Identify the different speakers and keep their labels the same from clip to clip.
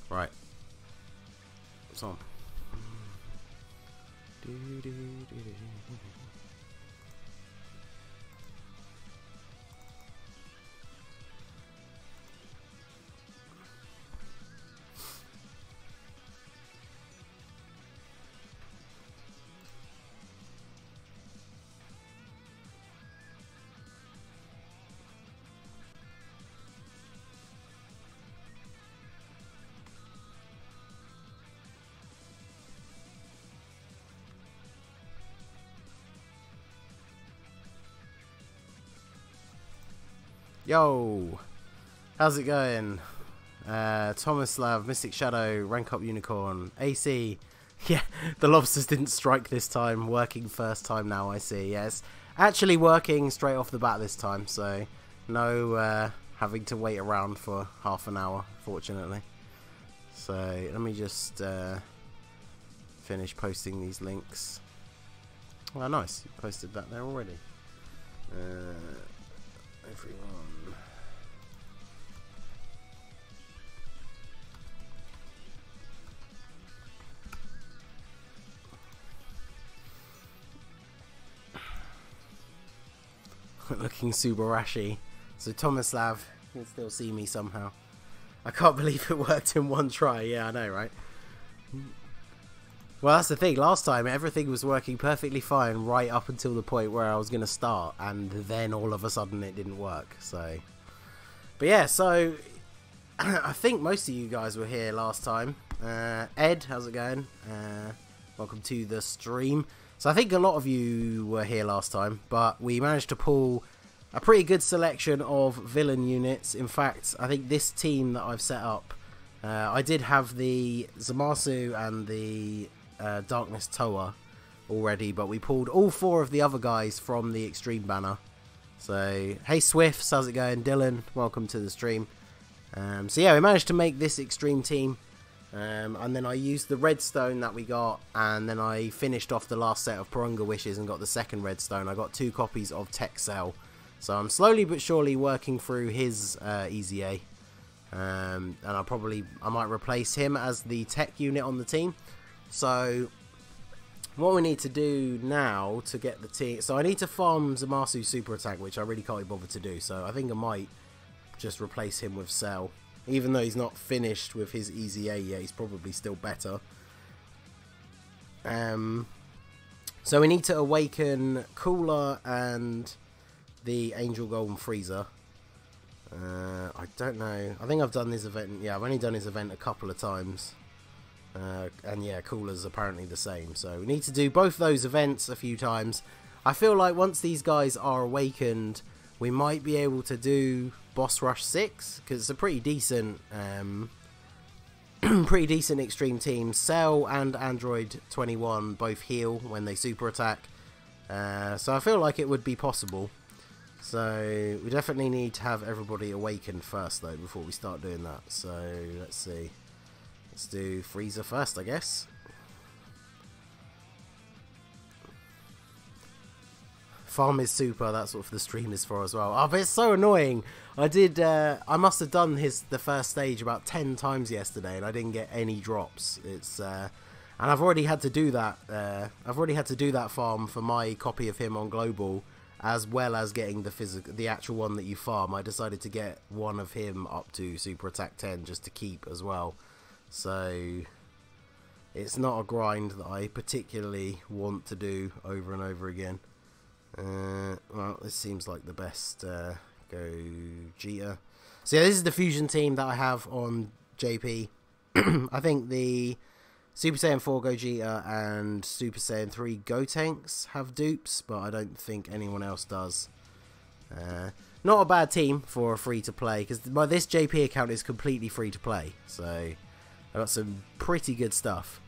Speaker 1: Right. It's on. Yo, how's it going? Tomislav, Mystic Shadow, Rank Up Unicorn, AC. Yeah, the lobsters didn't strike this time. Working first time now, I see. Yes, actually working straight off the bat this time. So no having to wait around for half an hour, fortunately. So let me just finish posting these links. Oh, nice. You posted that there already. Everyone. Looking super rashy. So Tomislav can still see me somehow. I can't believe it worked in one try. Yeah, I know, right? Well, that's the thing. Last time, everything was working perfectly fine right up until the point where I was going to start, and then all of a sudden it didn't work. So, but yeah, so I think most of you guys were here last time. Ed, how's it going? Welcome to the stream. So I think a lot of you were here last time, but we managed to pull a pretty good selection of villain units. In fact, I think this team that I've set up, I did have the Zamasu and the Darkness Toa already, but we pulled all 4 of the other guys from the Extreme banner. So, hey Swifts, how's it going? Dylan, welcome to the stream. So yeah, we managed to make this Extreme team. And then I used the redstone that we got, and then I finished off the last set of Porunga Wishes and got the second redstone. I got 2 copies of Tech Cell. So I'm slowly but surely working through his EZA. And I might replace him as the tech unit on the team. So what we need to do now to get the team... So I need to farm Zamasu Super Attack, which I really can't be bothered to do. So I think I might just replace him with Cell. Even though he's not finished with his EZA yet, he's probably still better. So we need to awaken Cooler and the Angel Golden Freezer. I don't know. I think I've done this event. Yeah, I've only done this event a couple of times. And yeah, Cooler's apparently the same. So we need to do both those events a few times. I feel like once these guys are awakened, we might be able to do Boss Rush 6, because it's a pretty decent extreme team. Cell and Android 21 both heal when they super attack, so I feel like it would be possible. So we definitely need to have everybody awakened first though before we start doing that. So let's see, let's do Freezer first, I guess. Farm is super, that's what the stream is for as well. Oh, but it's so annoying. I must have done the first stage about 10 times yesterday, and I didn't get any drops. It's and I've already had to do that. I've already had to do that farm for my copy of him on Global, as well as getting the actual one that you farm. I decided to get one of him up to Super Attack 10 just to keep as well. So it's not a grind that I particularly want to do over and over again. Well, this seems like the best Gogeta. So yeah, this is the fusion team that I have on JP. I think the Super Saiyan 4 Gogeta and Super Saiyan 3 Gotenks have dupes, but I don't think anyone else does. Not a bad team for a free-to-play, because this JP account is completely free-to-play, so I got some pretty good stuff.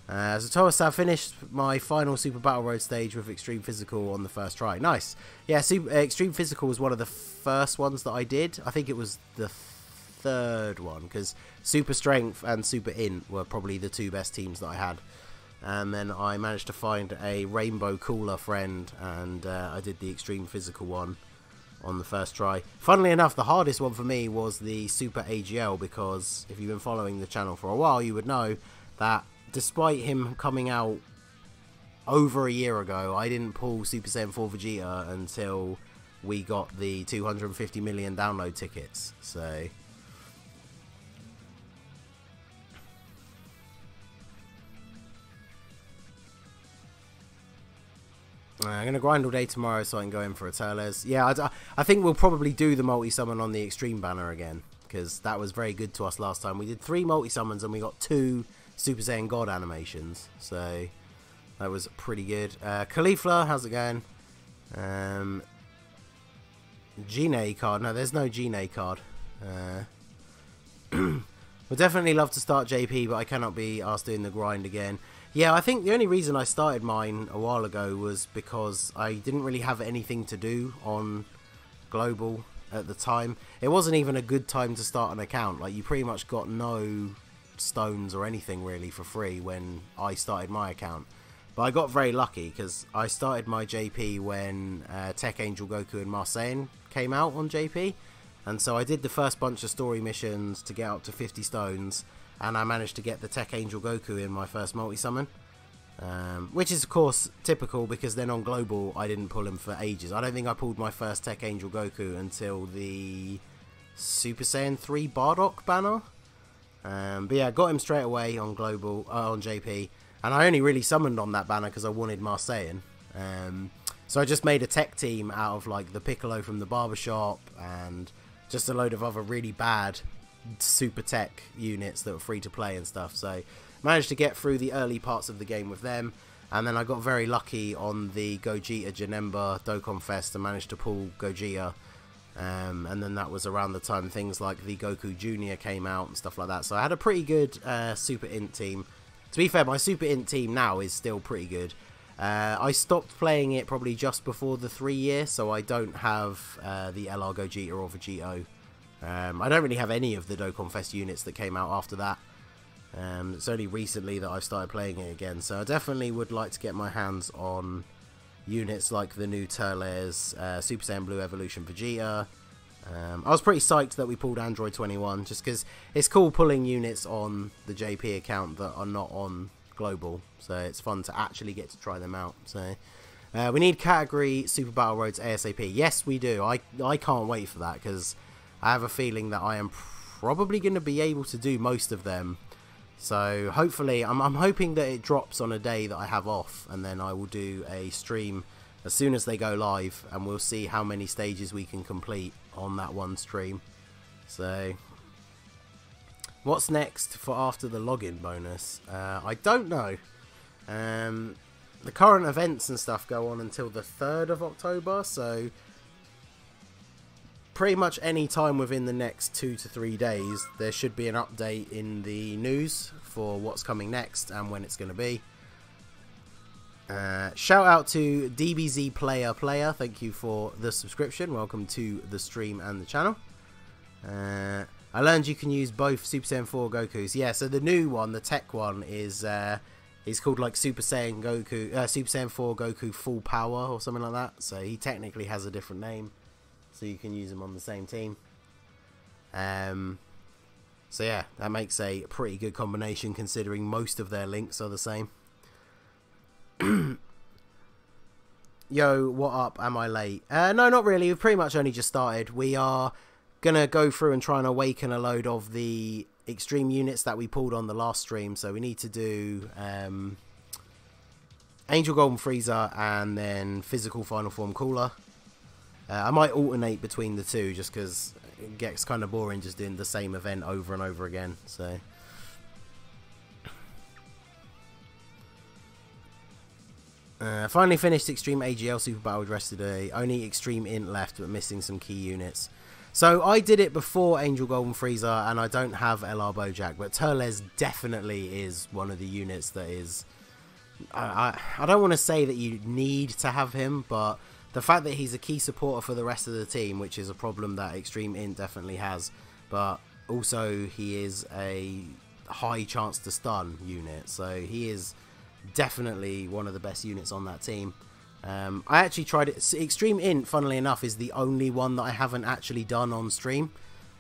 Speaker 1: So Tomislav finished my final Super Battle Road stage with Extreme Physical on the first try. Nice. Yeah, Extreme Physical was one of the first ones that I did. I think it was the third one, because Super Strength and Super Int were probably the 2 best teams that I had. And then I managed to find a Rainbow Cooler friend, and I did the Extreme Physical one. on the first try. Funnily enough, the hardest one for me was the Super AGL, because if you've been following the channel for a while, you would know that despite him coming out over a year ago, I didn't pull Super Saiyan 4 Vegeta until we got the 250 million download tickets. So I'm going to grind all day tomorrow so I can go in for a Turles. Yeah, I think we'll probably do the multi-summon on the Extreme banner again, because that was very good to us last time. We did 3 multi-summons and we got 2 Super Saiyan God animations. So that was pretty good. Caulifla, how's it going? Gene card. No, there's no Gene card. Would definitely love to start JP, but I cannot be asked doing the grind again. Yeah, I think the only reason I started mine a while ago was because I didn't really have anything to do on Global at the time. It wasn't even a good time to start an account. Like, you pretty much got no stones or anything really for free when I started my account. But I got very lucky because I started my JP when Tech Angel Goku and Marseille came out on JP. And so I did the first bunch of story missions to get up to 50 stones, and I managed to get the Tech Angel Goku in my first multi-summon. Which is of course typical, because then on Global I didn't pull him for ages. I don't think I pulled my first Tech Angel Goku until the Super Saiyan 3 Bardock banner. But yeah, got him straight away on Global, on JP. And I only really summoned on that banner because I wanted Marseille. So I just made a tech team out of like the Piccolo from the barbershop and just a load of other really bad super tech units that were free to play and stuff. So managed to get through the early parts of the game with them, and then I got very lucky on the Gogeta Janemba Dokkan Fest and managed to pull Gogeta. And then that was around the time things like the Goku Junior came out and stuff like that. So I had a pretty good Super Int team. To be fair, my Super Int team now is still pretty good. I stopped playing it probably just before the 3 year, so I don't have the LR Gogeta or Vegito. I don't really have any of the Dokkan Fest units that came out after that. It's only recently that I've started playing it again, so I definitely would like to get my hands on units like the new Turles, Super Saiyan Blue Evolution Vegeta. I was pretty psyched that we pulled Android 21, just because it's cool pulling units on the JP account that are not on Global, so it's fun to actually get to try them out. So we need category Super Battle Roads ASAP. Yes, we do. I can't wait for that, because I have a feeling that I am probably going to be able to do most of them. So hopefully, I'm hoping that it drops on a day that I have off, and then I will do a stream as soon as they go live, and we'll see how many stages we can complete on that one stream. So what's next for after the login bonus? I don't know. The current events and stuff go on until the 3rd of October, so pretty much any time within the next 2 to 3 days there should be an update in the news for what's coming next and when it's going to be. Shout out to DBZ Player, thank you for the subscription. Welcome to the stream and the channel. I learned you can use both Super Saiyan 4 Gokus. Yeah, so the new one, the tech one, is called like Super Saiyan Goku, Super Saiyan 4 Goku Full Power or something like that. So he technically has a different name, so you can use them on the same team. So yeah, that makes a pretty good combination considering most of their links are the same. Yo, what up? Am I late? No, not really. We've pretty much only just started. We are gonna go through and try and awaken a load of the extreme units that we pulled on the last stream. So we need to do Angel Golden Frieza and then Physical Final Form Cooler. I might alternate between the two just because it gets kind of boring just doing the same event over and over again. So finally finished Extreme AGL Super Battle Dress today. Only Extreme Int left, but missing some key units. So I did it before Angel Golden Frieza, and I don't have LR Bojack, but Turles definitely is one of the units that is... I don't want to say that you need to have him, but the fact that he's a key supporter for the rest of the team, which is a problem that Extreme Int definitely has, but also he is a high chance to stun unit, so he is definitely one of the best units on that team. I actually tried it. Extreme Int, funnily enough, is the only one that I haven't actually done on stream.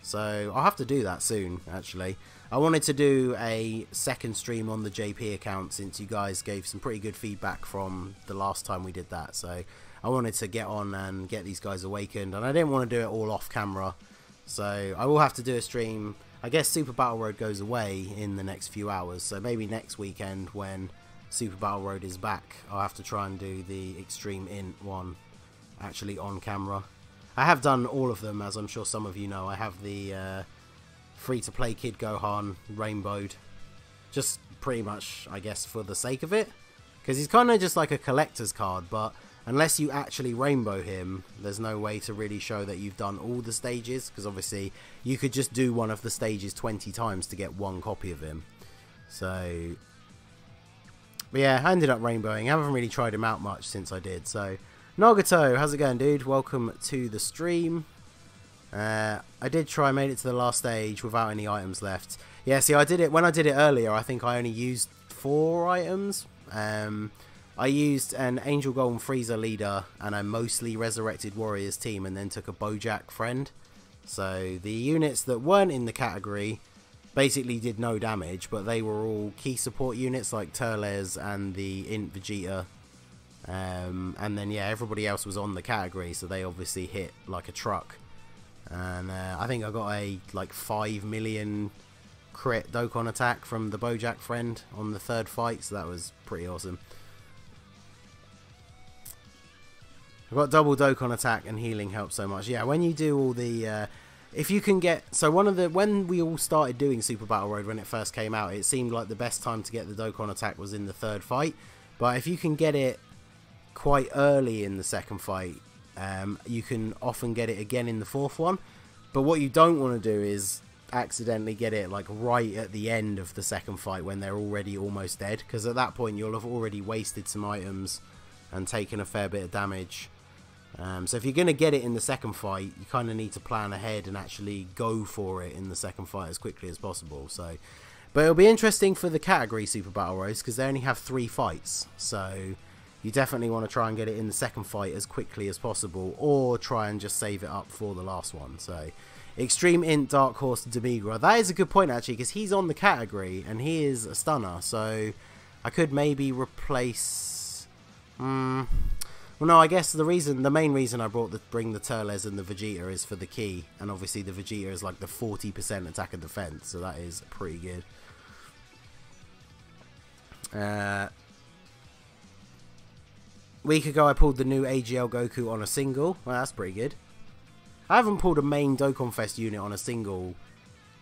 Speaker 1: So I'll have to do that soon, actually. I wanted to do a second stream on the JP account since you guys gave some pretty good feedback from the last time we did that. So I wanted to get on and get these guys awakened, and I didn't want to do it all off camera. So I will have to do a stream. I guess Super Battle Road goes away in the next few hours, so maybe next weekend when Super Battle Road is back, I'll have to try and do the Extreme Int one actually on camera. I have done all of them, as I'm sure some of you know. I have the free-to-play Kid Gohan rainbowed, just pretty much, I guess, for the sake of it, because he's kind of just like a collector's card, but unless you actually rainbow him, there's no way to really show that you've done all the stages, because obviously you could just do one of the stages 20 times to get one copy of him. So, but yeah, I ended up rainbowing. I haven't really tried him out much since I did. So, Nagato, how's it going, dude? Welcome to the stream. I did try, made it to the last stage without any items left. Yeah, see, I did it when I did it earlier. I think I only used 4 items. I used an Angel Golden Freezer leader and a mostly resurrected warriors team, and then took a Bojack friend. So the units that weren't in the category basically did no damage, but they were all key support units like Turles and the Int Vegeta. And then yeah, everybody else was on the category, so they obviously hit like a truck. And I think I got a like 5 million crit Dokkan attack from the Bojack friend on the 3rd fight, so that was pretty awesome. I've got double Dokkan attack and healing helps so much. Yeah, when you do all the if you can get, so when we all started doing Super Battle Road when it first came out, it seemed like the best time to get the Dokkan attack was in the 3rd fight, but if you can get it quite early in the 2nd fight, you can often get it again in the 4th one. But what you don't want to do is accidentally get it like right at the end of the 2nd fight when they're already almost dead, because at that point you'll have already wasted some items and taken a fair bit of damage. So if you're going to get it in the 2nd fight, you kind of need to plan ahead and actually go for it in the 2nd fight as quickly as possible. So, but it'll be interesting for the category Super Battle Roads because they only have 3 fights, so you definitely want to try and get it in the 2nd fight as quickly as possible, or try and just save it up for the last one. So Extreme Int Dark Horse Demigra, that is a good point actually, because he's on the category and he is a stunner, so I could maybe replace well, no, I guess the main reason I bring the Turles and the Vegeta is for the key, and obviously the Vegeta is like the 40% attack and defense, so that is pretty good. Week ago I pulled the new AGL Goku on a single. Well, that's pretty good. I haven't pulled a main Dokkan Fest unit on a single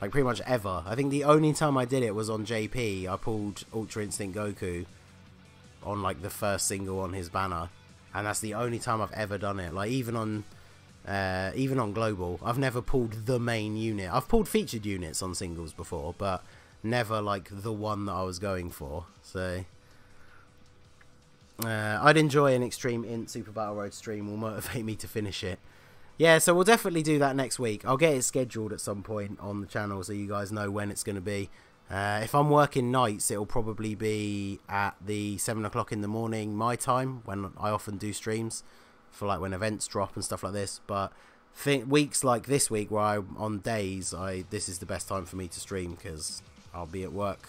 Speaker 1: like pretty much ever. I think the only time I did it was on JP. I pulled Ultra Instinct Goku on like the first single on his banner, and that's the only time I've ever done it. Like even on Global, I've never pulled the main unit. I've pulled featured units on singles before, but never like the one that I was going for. So I'd enjoy an Extreme Int Super Battle Road stream. Will motivate me to finish it. Yeah, so we'll definitely do that next week. I'll get it scheduled at some point on the channel so you guys know when it's going to be. If I'm working nights, it'll probably be at the 7 o'clock in the morning my time, when I often do streams for like when events drop and stuff like this. But weeks like this week where I'm on days, this is the best time for me to stream because I'll be at work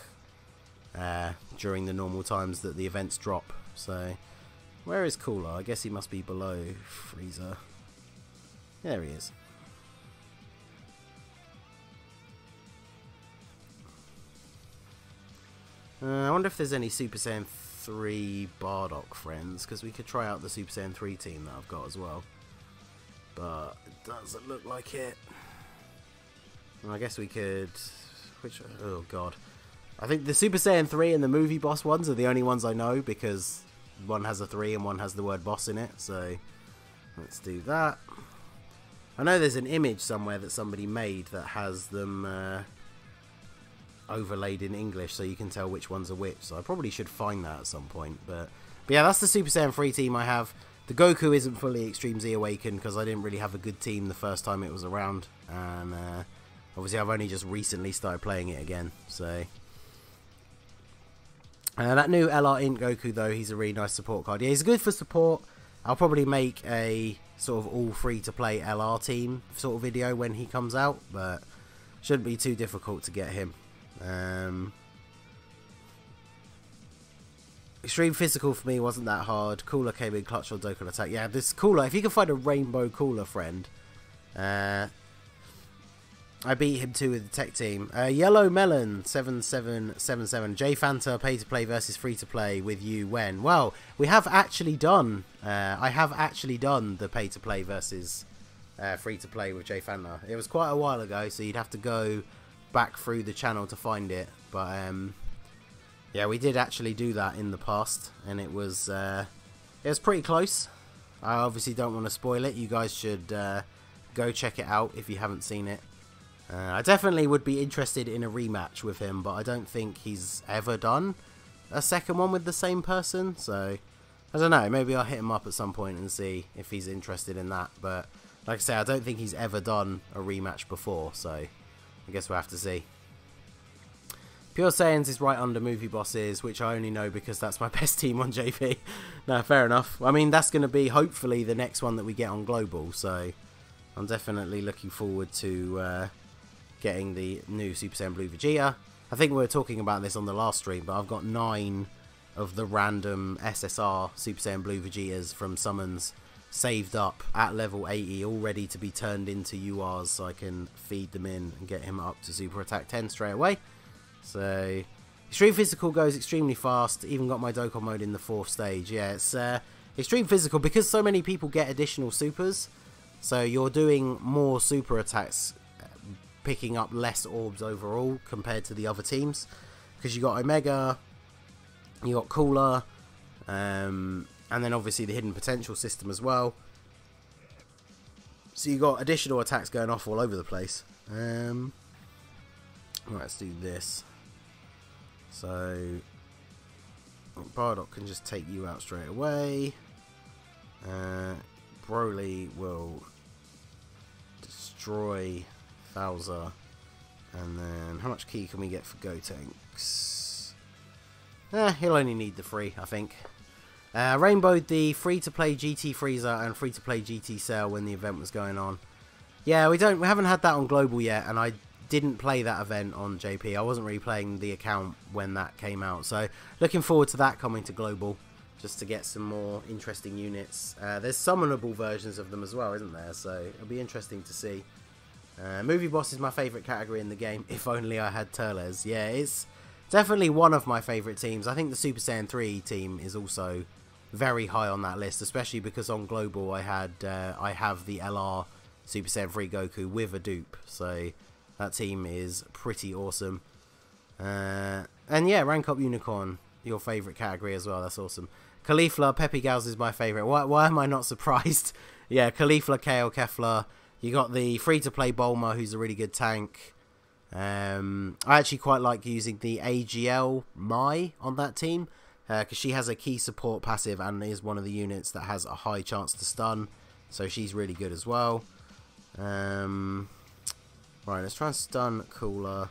Speaker 1: during the normal times that the events drop. So where is Cooler? I guess he must be below Freezer. There he is. I wonder if there's any Super Saiyan 3 Bardock friends, because we could try out the Super Saiyan 3 team that I've got as well. But it doesn't look like it. And I guess we could... oh god. I think the Super Saiyan 3 and the movie boss ones are the only ones I know, because one has a 3 and one has the word boss in it. So let's do that. I know there's an image somewhere that somebody made that has them overlaid in English so you can tell which ones are which, so I probably should find that at some point. But yeah, that's the Super Saiyan 3 team I have. The Goku isn't fully Extreme Z Awakened because I didn't really have a good team the first time it was around, and obviously I've only just recently started playing it again. So that new LR Int Goku though, he's a really nice support card. Yeah, he's good for support. I'll probably make a sort of all free-to-play LR team sort of video when he comes out, but shouldn't be too difficult to get him. Extreme Physical for me wasn't that hard. Cooler came in clutch on Dokkan Attack. Yeah, this Cooler, if you can find a Rainbow Cooler friend, I beat him too with the tech team. Yellow Melon 7777. J Fanta pay to play versus free to play with you when? Well, we have actually done. I have actually done the pay to play versus free to play with J Fanta. It was quite a while ago, so you'd have to go back through the channel to find it. But yeah, we did actually do that in the past, and it was pretty close. I obviously don't want to spoil it. You guys should go check it out if you haven't seen it. I definitely would be interested in a rematch with him, but I don't think he's ever done a second one with the same person, so I don't know, maybe I'll hit him up at some point and see if he's interested in that. But like I say, I don't think he's ever done a rematch before, so I guess we'll have to see. Pure Saiyans is right under Movie Bosses, which I only know because that's my best team on JP. No, fair enough. I mean, that's going to be hopefully the next one that we get on Global, so I'm definitely looking forward to getting the new Super Saiyan Blue Vegeta. I think we were talking about this on the last stream, but I've got 9 of the random SSR Super Saiyan Blue Vegetas from summons saved up at level 80, all ready to be turned into URs, so I can feed them in and get him up to Super Attack 10 straight away. So Extreme Physical goes extremely fast. Even got my Dokkan mode in the 4th stage. Yeah, it's Extreme Physical because so many people get additional supers, so you're doing more super attacks, picking up less orbs overall compared to the other teams, because you got Omega, you got Cooler, and then obviously the hidden potential system as well, so you got additional attacks going off all over the place. Right, let's do this. So Bardock can just take you out straight away. Broly will destroy Bowser, and then how much key can we get for Gotenks? He'll only need the 3, I think. Rainbowed the free-to-play GT Frieza and free-to-play GT Cell when the event was going on. Yeah, we haven't had that on Global yet, and I didn't play that event on JP. I wasn't really playing the account when that came out, so looking forward to that coming to Global, just to get some more interesting units. There's summonable versions of them as well, isn't there? So it'll be interesting to see. Movie Boss is my favourite category in the game. If only I had Turles. Yeah, it's definitely one of my favourite teams. I think the Super Saiyan 3 team is also very high on that list, especially because on Global I have the LR Super Saiyan 3 Goku with a dupe, so that team is pretty awesome. And yeah, Rank Up Unicorn, your favourite category as well. That's awesome. Caulifla, Peppy Gals is my favourite. Why am I not surprised? Yeah, Caulifla, Kale, Kefla. You got the free-to-play Bulma, who's a really good tank. I actually quite like using the AGL Mai on that team, because she has a key support passive and is one of the units that has a high chance to stun, so she's really good as well. Right, let's try and stun Cooler.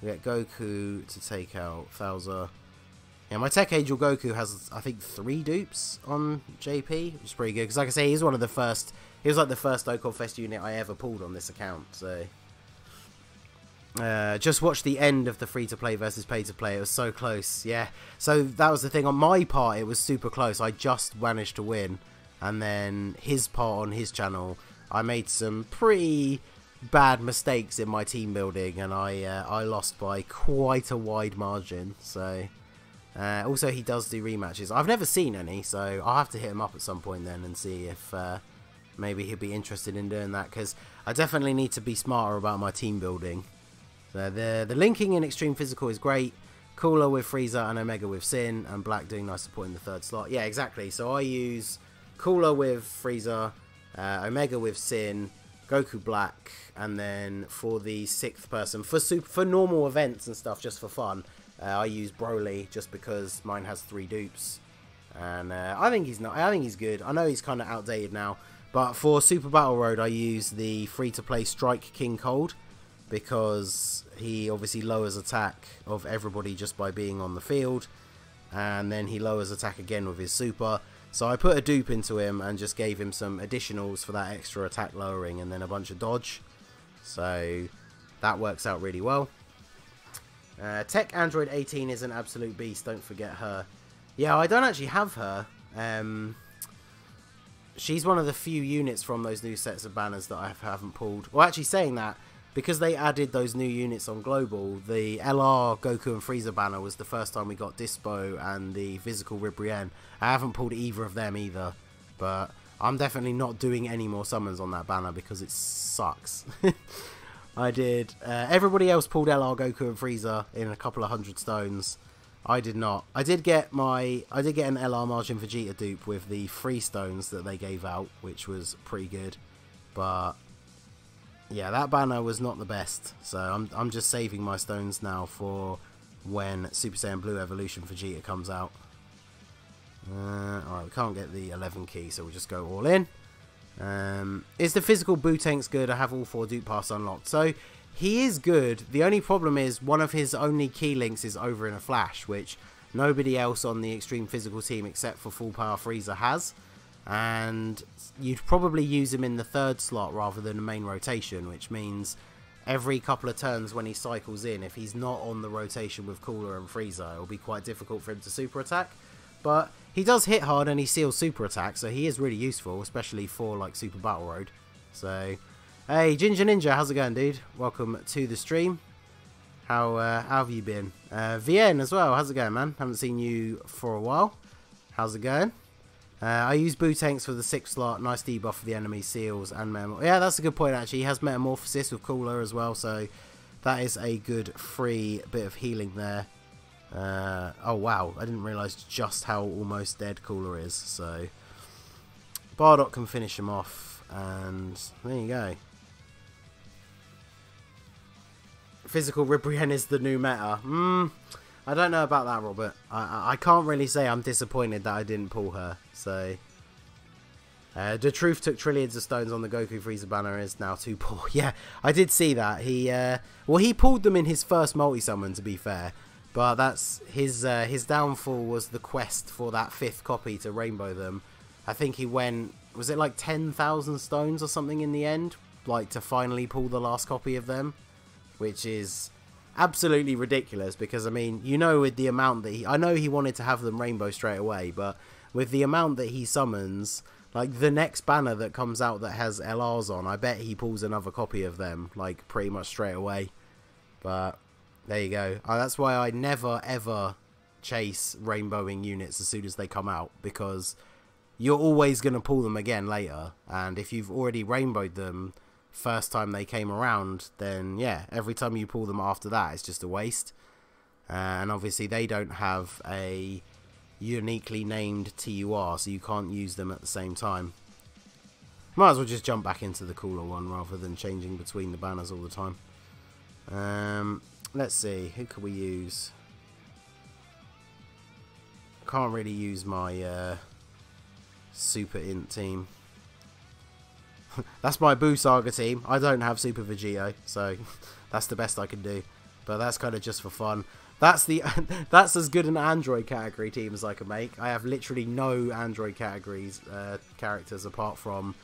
Speaker 1: We get Goku to take out Bowser. Yeah, my Tech Angel Goku has, I think, 3 dupes on JP, which is pretty good, because like I say, he's one of the first. He was like the first Dokkan Fest unit I ever pulled on this account, so just watched the end of the free-to-play versus pay-to-play. It was so close, yeah. So that was the thing. On my part, it was super close. I just managed to win, and then his part on his channel, I made some pretty bad mistakes in my team building, and I lost by quite a wide margin, so also he does do rematches. I've never seen any, so I'll have to hit him up at some point then and see if maybe he'll be interested in doing that, because I definitely need to be smarter about my team building. So the linking in Extreme Physical is great. Cooler with Frieza and Omega with Sin, and Black doing nice support in the 3rd slot. Yeah, exactly. So I use Cooler with Frieza, Omega with Sin, Goku Black, and then for the 6th person, for normal events and stuff, just for fun, I use Broly just because mine has 3 dupes, and I think he's good. I know he's kind of outdated now. But for Super Battle Road, I use the free-to-play Strike King Cold, because he obviously lowers attack of everybody just by being on the field, and then he lowers attack again with his super. So I put a dupe into him and just gave him some additionals for that extra attack lowering and then a bunch of dodge. So that works out really well. Tech Android 18 is an absolute beast, don't forget her. Yeah, I don't actually have her. She's one of the few units from those new sets of banners that I haven't pulled. Well, actually saying that, because they added those new units on Global, the LR, Goku and Frieza banner was the first time we got Dispo and the Physical Ribrienne. I haven't pulled either of them either, but I'm definitely not doing any more summons on that banner because it sucks. I did. Everybody else pulled LR, Goku and Frieza in a couple of 100 stones. I did not. I did get an LR Margin Vegeta dupe with the 3 stones that they gave out, which was pretty good. But yeah, that banner was not the best. So I'm just saving my stones now for when Super Saiyan Blue Evolution Vegeta comes out. Alright, we can't get the 11 key, so we'll just go all in. Is the physical Bootanks good? I have all 4 dupe pass unlocked. So he is good. The only problem is one of his only key links is over in a flash, which nobody else on the Extreme Physical team except for Full Power Frieza has. And you'd probably use him in the 3rd slot rather than the main rotation, which means every couple of turns when he cycles in, if he's not on the rotation with Cooler and Frieza, it'll be quite difficult for him to super attack. But he does hit hard and he seals super attack, so he is really useful, especially for like Super Battle Road. So hey, Ginger Ninja, how's it going, dude? Welcome to the stream. How have you been? VN as well, how's it going, man? Haven't seen you for a while. How's it going? I use Bootanks for the 6th slot. Nice debuff for the enemy, seals and metamorphosis. Yeah, that's a good point, actually. He has metamorphosis with Cooler as well, so that is a good free bit of healing there. Oh, wow. I didn't realise just how almost dead Cooler is, so Bardock can finish him off, and there you go. Physical Ribrienne is the new meta. I don't know about that, Robert. I can't really say I'm disappointed that I didn't pull her. So, the Truth took trillions of stones on the Goku Frieza banner and is now too poor. Yeah, I did see that. Well, he pulled them in his first multi-summon, to be fair. But that's his downfall was the quest for that 5th copy to rainbow them. I think he went, was it like 10,000 stones or something in the end? Like to finally pull the last copy of them? Which is absolutely ridiculous because, I mean, you know, with the amount that I know he wanted to have them rainbow straight away, but with the amount that he summons, like the next banner that comes out that has LRs on, I bet he pulls another copy of them, like pretty much straight away. But there you go. That's why I never ever chase rainbowing units as soon as they come out, because you're always going to pull them again later, and if you've already rainbowed them first time they came around, then yeah, every time you pull them after that, it's just a waste. And obviously they don't have a uniquely named TUR, so you can't use them at the same time. Might as well just jump back into the Cooler one rather than changing between the banners all the time. Let's see, who could we use? Can't really use my Super Int team. That's my Boo Saga team. I don't have Super Vegito, so that's the best I can do. But that's kind of just for fun. That's as good an Android category team as I can make. I have literally no Android categories characters apart from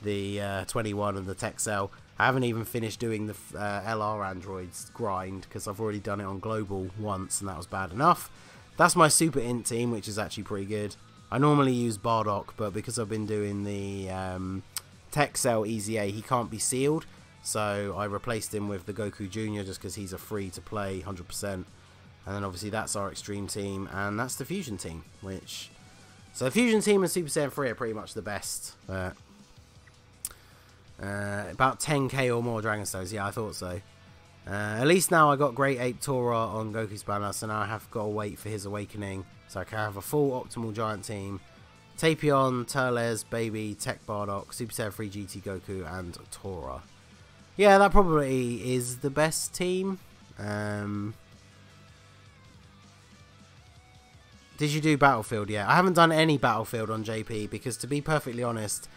Speaker 1: the 21 and the Texel. I haven't even finished doing the LR Androids grind because I've already done it on Global once and that was bad enough. That's my Super Int team, which is actually pretty good. I normally use Bardock, but because I've been doing the Texel Easy A, he can't be sealed, so I replaced him with the Goku Jr. just because he's a free to play 100%. And then obviously that's our Extreme team, and that's the Fusion team, which... So the Fusion team and Super Saiyan 3 are pretty much the best. About 10k or more Dragon Stones, yeah, I thought so. At least now I got Great Ape Tora on Goku's banner, so now I have got to wait for his awakening, so I can have a full optimal giant team. Tapion, Turles, Baby, Tech Bardock, Super Saiyan 3 GT Goku, and Tora. Yeah, that probably is the best team. Did you do Battlefield? Yeah, I haven't done any Battlefield on JP because, to be perfectly honest,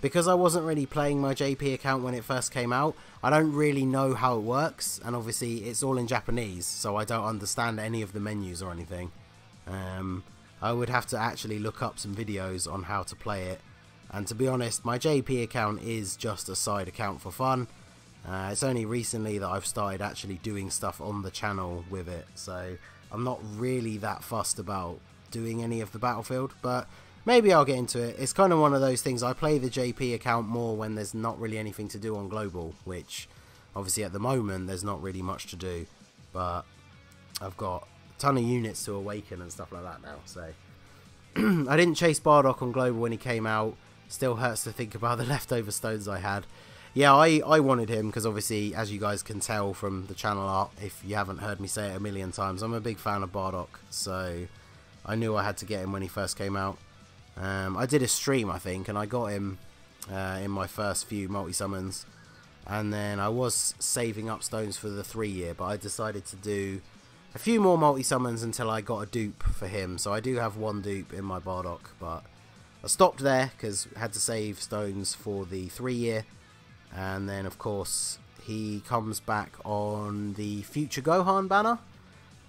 Speaker 1: because I wasn't really playing my JP account when it first came out, I don't really know how it works, and obviously it's all in Japanese, so I don't understand any of the menus or anything. I would have to actually look up some videos on how to play it. And to be honest, my JP account is just a side account for fun. It's only recently that I've started actually doing stuff on the channel with it, so I'm not really that fussed about doing any of the Battlefield, but maybe I'll get into it. It's kind of one of those things, I play the JP account more when there's not really anything to do on Global, which obviously at the moment there's not really much to do, but I've got a ton of units to awaken and stuff like that now, so I didn't chase Bardock on Global when he came out. Still hurts to think about the leftover stones I had. Yeah, I wanted him because obviously, as you guys can tell from the channel art, if you haven't heard me say it a million times, I'm a big fan of Bardock, so I knew I had to get him when he first came out. I did a stream, I think, and I got him in my first few multi-summons, and then I was saving up stones for the 3-year, but I decided to do a few more multi-summons until I got a dupe for him, so I do have one dupe in my Bardock, but I stopped there because I had to save stones for the 3-year. And then, of course, he comes back on the Future Gohan banner.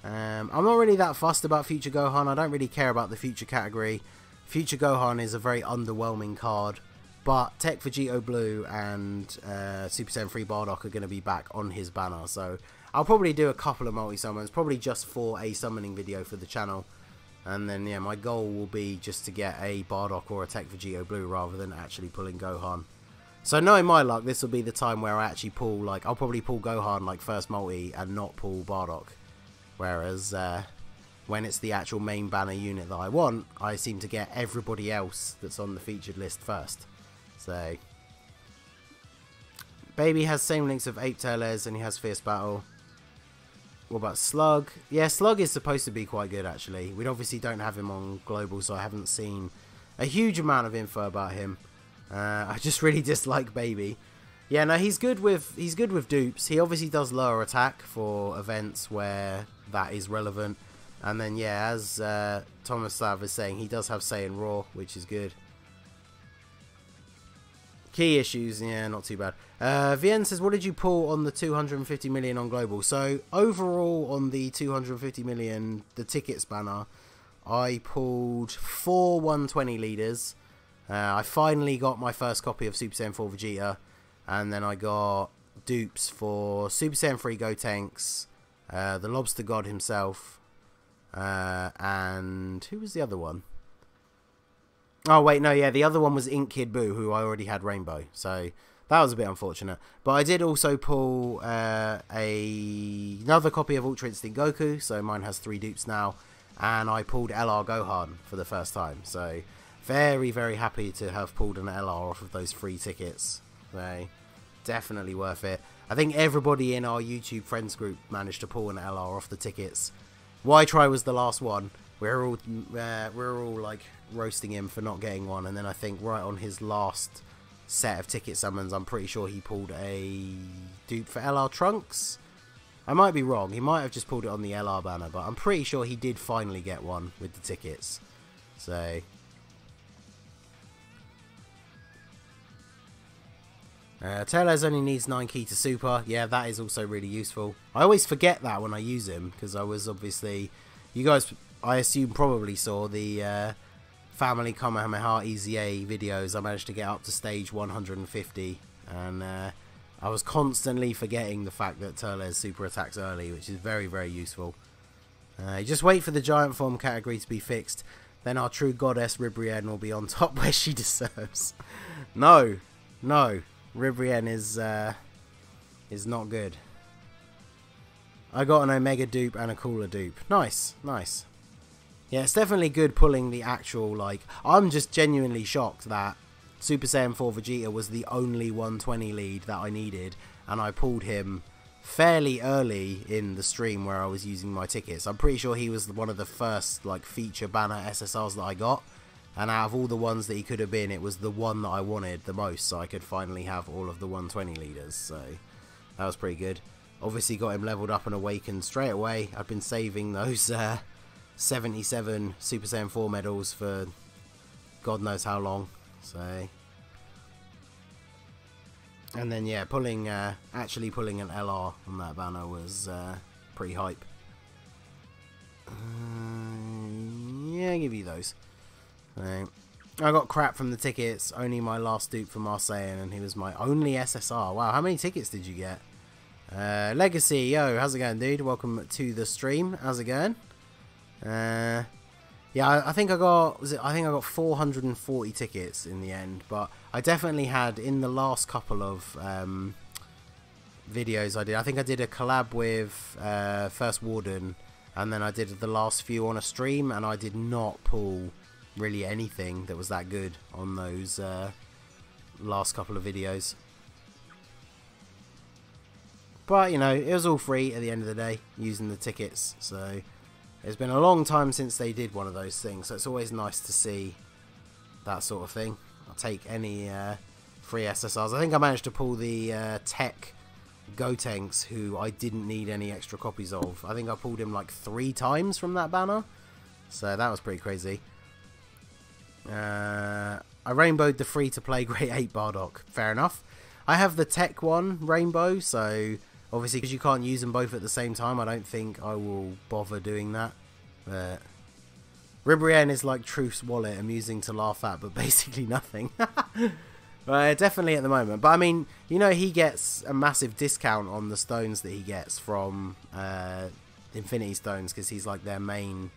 Speaker 1: I'm not really that fussed about Future Gohan. I don't really care about the Future category. Future Gohan is a very underwhelming card. But Tech Vegito Blue and Super Saiyan 3 Bardock are going to be back on his banner. So I'll probably do a couple of multi-summons. Probably just for a summoning video for the channel. And then, yeah, my goal will be just to get a Bardock or a Tech Vegito Blue rather than actually pulling Gohan. So knowing my luck, this will be the time where I actually pull, like, I'll probably pull Gohan, like, first multi and not pull Bardock. Whereas, when it's the actual main banner unit that I want, I seem to get everybody else that's on the featured list first. So, Baby has same links of Ape Teles and he has Fierce Battle. What about Slug? Yeah, Slug is supposed to be quite good, actually. We obviously don't have him on Global, so I haven't seen a huge amount of info about him. I just really dislike Baby. Yeah, no, he's good with dupes. He obviously does lower attack for events where that is relevant. And then, yeah, as Thomas Slav is saying, he does have Saiyan Raw, which is good. Key issues, yeah, not too bad. Vien says, what did you pull on the 250 million on Global? So, overall on the 250 million, the tickets banner, I pulled 4 120 leaders. I finally got my first copy of Super Saiyan 4 Vegeta, and then I got dupes for Super Saiyan 3 Gotenks, the Lobster God himself, and who was the other one? Oh wait, no, yeah, the other one was Ink Kid Buu, who I already had Rainbow, so that was a bit unfortunate. But I did also pull another copy of Ultra Instinct Goku, so mine has 3 dupes now, and I pulled LR Gohan for the first time, so very, very happy to have pulled an LR off of those 3 tickets. So, definitely worth it. I think everybody in our YouTube friends group managed to pull an LR off the tickets. Y-Try was the last one. We're all like roasting him for not getting one, and then I think right on his last set of ticket summons, I'm pretty sure he pulled a dupe for LR Trunks. I might be wrong. He might have just pulled it on the LR banner, but I'm pretty sure he did finally get one with the tickets. So Teles only needs 9 key to super. Yeah, that is also really useful. I always forget that when I use him, because I was obviously... You guys, I assume, probably saw the Family Kamehameha EZA videos. I managed to get up to stage 150, and I was constantly forgetting the fact that Teles super attacks early, which is very, very useful. Just wait for the giant form category to be fixed, then our true goddess Ribrienne will be on top where she deserves. No, no. Ribrienne is not good. I got an Omega dupe and a cooler dupe. Nice, nice. Yeah, it's definitely good pulling the actual, like... I'm just genuinely shocked that Super Saiyan 4 Vegeta was the only 120 lead that I needed, and I pulled him fairly early in the stream where I was using my tickets. I'm pretty sure he was one of the first, like, feature banner SSRs that I got. And out of all the ones that he could have been, it was the one that I wanted the most, so I could finally have all of the 120 leaders. So that was pretty good. Obviously got him leveled up and awakened straight away. I've been saving those 77 Super Saiyan 4 medals for God knows how long. So, and then yeah, actually pulling an LR on that banner was pretty hype. Yeah, I'll give you those. I got crap from the tickets. Only my last dupe for Marseille, and he was my only SSR. Wow, how many tickets did you get? Legacy, yo, how's it going, dude? Welcome to the stream. How's it going? Yeah, I think I got, I think I got 440 tickets in the end, but I definitely had, in the last couple of videos I think I did a collab with First Warden, and then I did the last few on a stream, and I did not pull really anything that was that good on those last couple of videos. But, you know, it was all free at the end of the day, using the tickets, so it's been a long time since they did one of those things, so it's always nice to see that sort of thing. I'll take any free SSRs. I think I managed to pull the Tech Gotenks, who I didn't need any extra copies of. I think I pulled him like 3 times from that banner, so that was pretty crazy. I rainbowed the free-to-play Grade 8 Bardock. Fair enough. I have the Tech one rainbow, so obviously because you can't use them both at the same time, I don't think I will bother doing that. Ribrienne is like Truth's wallet, amusing to laugh at, but basically nothing. Definitely at the moment. But I mean, you know, he gets a massive discount on the stones that he gets from Infinity Stones, because he's like their main,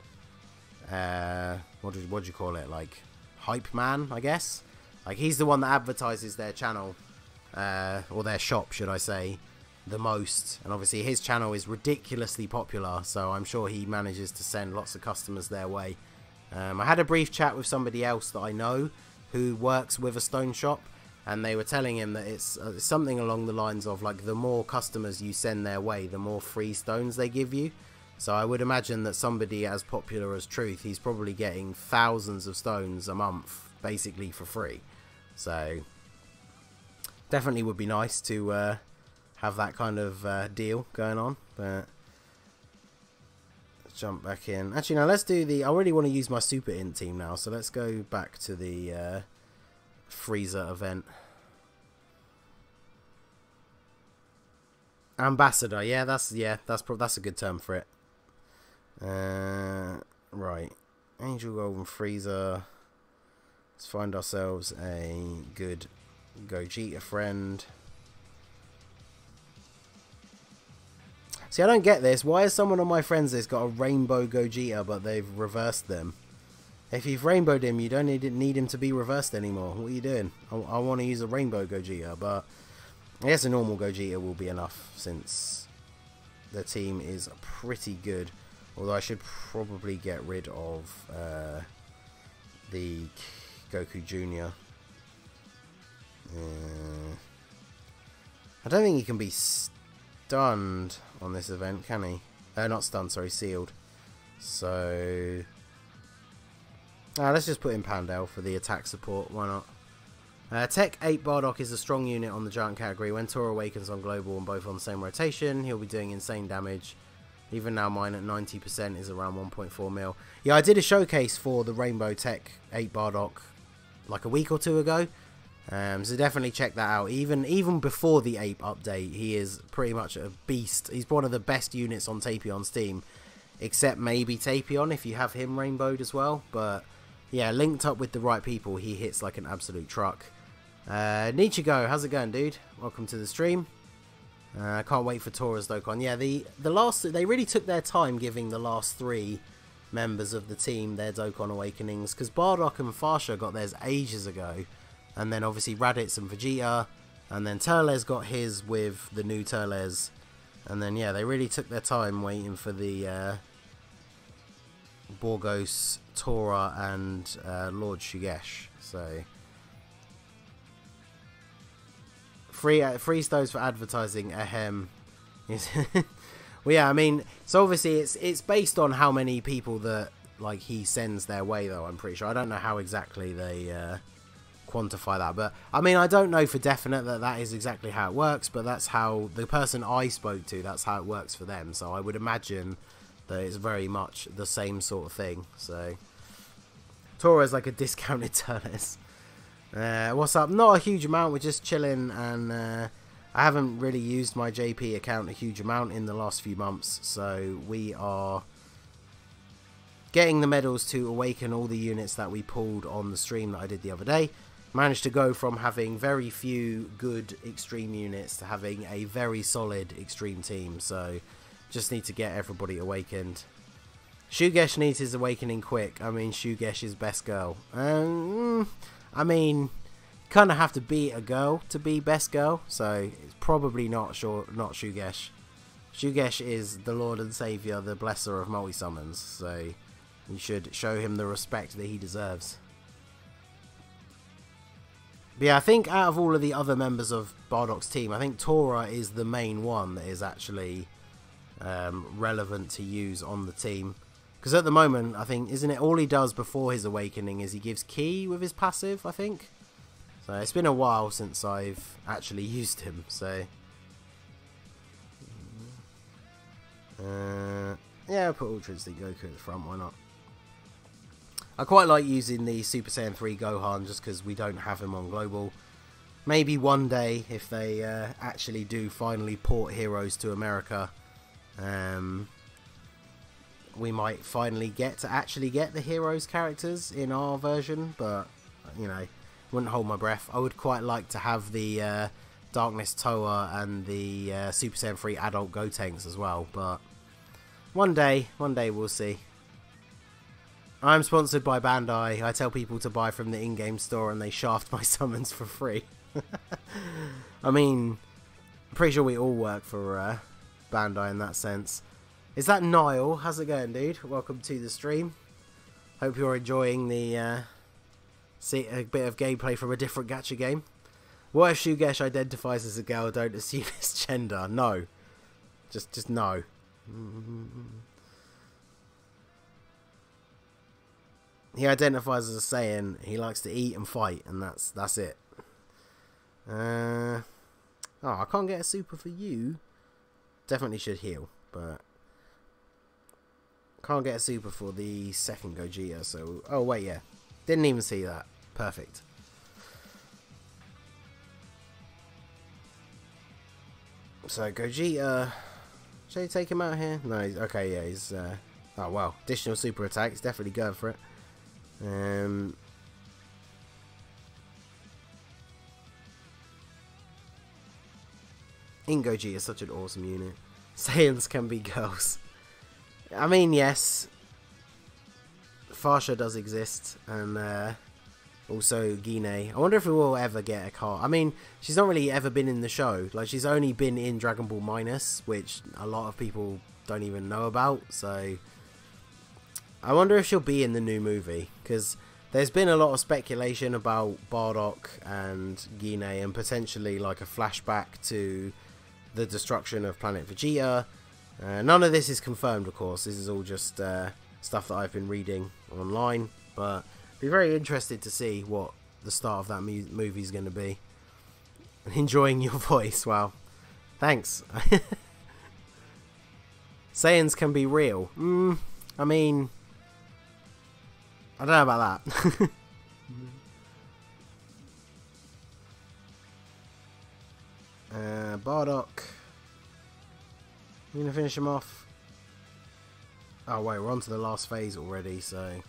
Speaker 1: what do you call it, like hype man, I guess. Like, he's the one that advertises their channel, or their shop, should I say, the most. And obviously his channel is ridiculously popular, so I'm sure he manages to send lots of customers their way. I had a brief chat with somebody else that I know who works with a stone shop, and they were telling him that it's something along the lines of, like, the more customers you send their way, the more free stones they give you. So I would imagine that somebody as popular as Truth, he's probably getting thousands of stones a month basically for free. So definitely would be nice to have that kind of deal going on. But let's jump back in. Actually, no, let's do the... I really want to use my Super Int team now, so let's go back to the Freezer event. Ambassador, yeah, that's a good term for it. Right, Angel Golden Freezer. Let's find ourselves a good Gogeta friend. See, I don't get this. Why is someone on my friends list got a rainbow Gogeta, but they've reversed them? If you've rainbowed him, you don't need him to be reversed anymore. What are you doing? I want to use a rainbow Gogeta, but I guess a normal Gogeta will be enough, since the team is pretty good. Although I should probably get rid of the Goku Jr. I don't think he can be stunned on this event, can he? Not stunned, sorry, sealed. So let's just put in Pandel for the attack support, why not? Tech 8 Bardock is a strong unit on the giant category. When Tor awakens on global and both on the same rotation, he'll be doing insane damage. Even now mine at 90% is around 1.4 mil. Yeah, I did a showcase for the Rainbow Tech 8 Bardock like a week or two ago. So definitely check that out. Even before the Ape update, he is pretty much a beast. He's one of the best units on Tapion's team. Except maybe Tapion if you have him rainbowed as well. But yeah, linked up with the right people, he hits like an absolute truck. Nichigo, how's it going, dude? Welcome to the stream. I can't wait for Tora's Dokkan. Yeah, they really took their time giving the last 3 members of the team their Dokkan Awakenings, because Bardock and Farsha got theirs ages ago, and then obviously Raditz and Vegeta, and then Turles got his with the new Turles, and then yeah, they really took their time waiting for the Borgos, Tora, and Lord Shugesh. So free stones for advertising, ahem. Well, yeah, I mean, so obviously it's based on how many people that like he sends their way, though. I'm pretty sure. I don't know how exactly they quantify that, but I mean, I don't know for definite that is exactly how it works, but that's how the person I spoke to, that's how it works for them. So I would imagine that it's very much the same sort of thing. So Tora is like a discounted Turles. What's up? Not a huge amount, we're just chilling, and I haven't really used my JP account a huge amount in the last few months, so we are getting the medals to awaken all the units that we pulled on the stream that I did the other day. Managed to go from having very few good extreme units to having a very solid extreme team. So just need to get everybody awakened. Shugesh needs his awakening quick. I mean, Shugesh is best girl. I mean, kind of have to be a girl to be best girl. So it's probably not Shugesh. Shugesh is the Lord and Saviour, the blesser of multi-summons. So you should show him the respect that he deserves. But yeah, I think out of all of the other members of Bardock's team, I think Tora is the main one that is actually relevant to use on the team. Because at the moment, I think, isn't it all he does before his awakening is he gives Ki with his passive, I think? So it's been a while since I've actually used him, so... yeah, I'll put Ultra Instinct Goku at the front, why not? I quite like using the Super Saiyan 3 Gohan just because we don't have him on Global. Maybe one day, if they actually do finally port Heroes to America, we might finally get to actually get the Heroes characters in our version, but, you know, wouldn't hold my breath. I would quite like to have the Darkness Toa and the Super Saiyan 3 adult Gotenks as well, but one day we'll see. I'm sponsored by Bandai. I tell people to buy from the in-game store and they shaft my summons for free. I mean, I'm pretty sure we all work for Bandai in that sense. Is that Niall? How's it going, dude? Welcome to the stream. Hope you're enjoying the see a bit of gameplay from a different gacha game. What if Shugesh identifies as a girl? Don't assume his gender. No. Just no. He identifies as a Saiyan. He likes to eat and fight, and that's it. Oh, I can't get a super for you. Definitely should heal, but can't get a super for the second Gogeta. So, oh wait, yeah, didn't even see that. Perfect. So Gogeta, should I take him out here? No, okay, yeah, he's oh well, additional super attack. He's definitely going for it. In Gogeta is such an awesome unit. Saiyans can be girls. I mean, yes, Farsha does exist, and also Gine. I wonder if we will ever get a car. I mean, she's not really ever been in the show. Like, she's only been in Dragon Ball Minus, which a lot of people don't even know about. So I wonder if she'll be in the new movie, because there's been a lot of speculation about Bardock and Gine and potentially like a flashback to the destruction of Planet Vegeta. None of this is confirmed, of course. This is all just stuff that I've been reading online, but be very interested to see what the start of that movie is going to be. Enjoying your voice, wow, thanks. Saiyans can be real. I mean, I don't know about that. Bardock. You gonna finish him off? Oh wait, we're on to the last phase already, so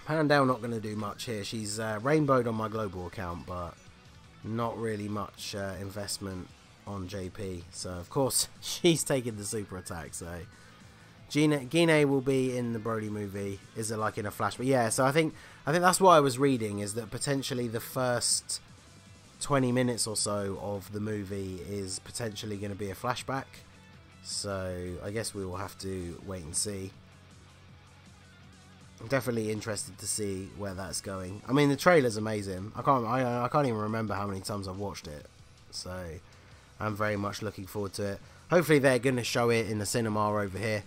Speaker 1: Pandale not going to do much here. She's rainbowed on my global account, but not really much investment on JP. So of course she's taking the super attack. So Gine will be in the Broly movie. Is it like in a flash? But yeah, so I think that's what I was reading, is that potentially the first 20 minutes or so of the movie is potentially going to be a flashback. So I guess we will have to wait and see. I'm definitely interested to see where that's going. I mean, the trailer's amazing. I can't even remember how many times I've watched it. So I'm very much looking forward to it. Hopefully they're going to show it in the cinema over here.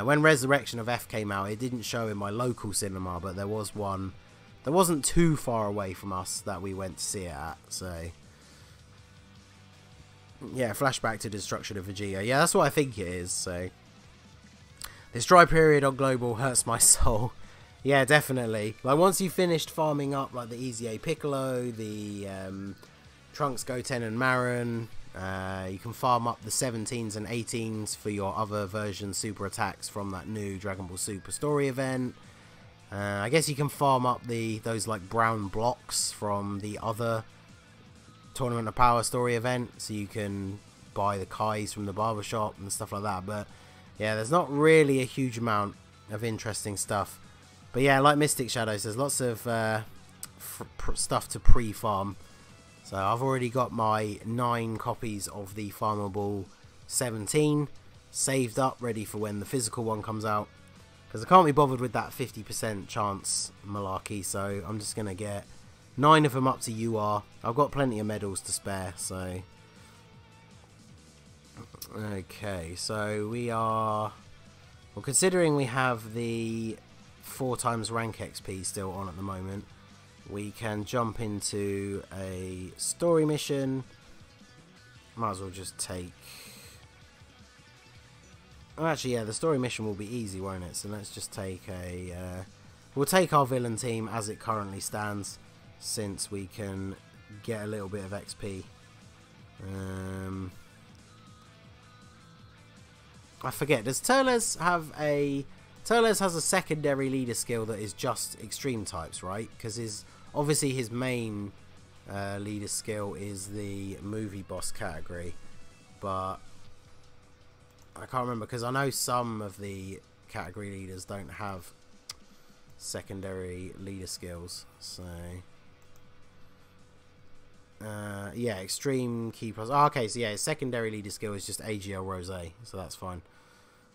Speaker 1: When Resurrection of F came out, it didn't show in my local cinema, but there was one that wasn't too far away from us that we went to see it at. So yeah, flashback to Destruction of Vegeta. Yeah, that's what I think it is. So this dry period on Global hurts my soul. Yeah, definitely. Like, once you finished farming up like the Easy A Piccolo, the Trunks Goten and Marin, You can farm up the 17s and 18s for your other version super attacks from that new Dragon Ball Super story event. I guess you can farm up those like brown blocks from the other Tournament of Power story event, so you can buy the Kais from the barbershop and stuff like that. But yeah, there's not really a huge amount of interesting stuff. But yeah, like Mystic Shadows, there's lots of stuff to pre-farm. So I've already got my 9 copies of the farmable 17 saved up, ready for when the physical one comes out. Because I can't be bothered with that 50% chance malarkey, so I'm just going to get 9 of them up to UR. I've got plenty of medals to spare, so... Okay, so we are... Well, considering we have the 4 times rank XP still on at the moment, we can jump into a story mission. Might as well just take... Oh, actually, yeah, the story mission will be easy, won't it? So let's just take a... we'll take our villain team as it currently stands, since we can get a little bit of XP. I forget, does Turles have a... Turles has a secondary leader skill that is just extreme types, right? Because obviously his main leader skill is the movie boss category. But I can't remember, because I know some of the category leaders don't have secondary leader skills. So... yeah, extreme key plus. Oh, okay, so yeah, his secondary leader skill is just AGL Rose, so that's fine.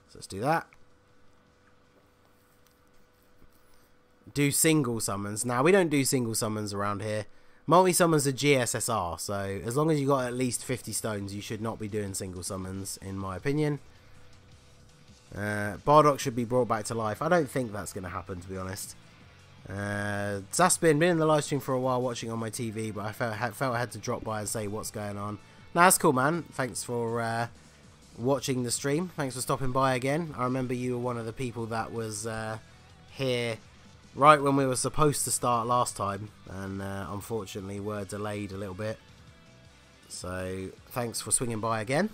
Speaker 1: So let's do that. Do single summons. Now, we don't do single summons around here. Multi summons are GSSR, so as long as you got at least 50 stones, you should not be doing single summons, in my opinion. Bardock should be brought back to life. I don't think that's going to happen, to be honest. Zaspin, been in the live stream for a while watching on my TV, but I felt I had to drop by and say what's going on. No, that's cool, man. Thanks for watching the stream. Thanks for stopping by again. I remember you were one of the people that was here right when we were supposed to start last time, and unfortunately were delayed a little bit. So thanks for swinging by again.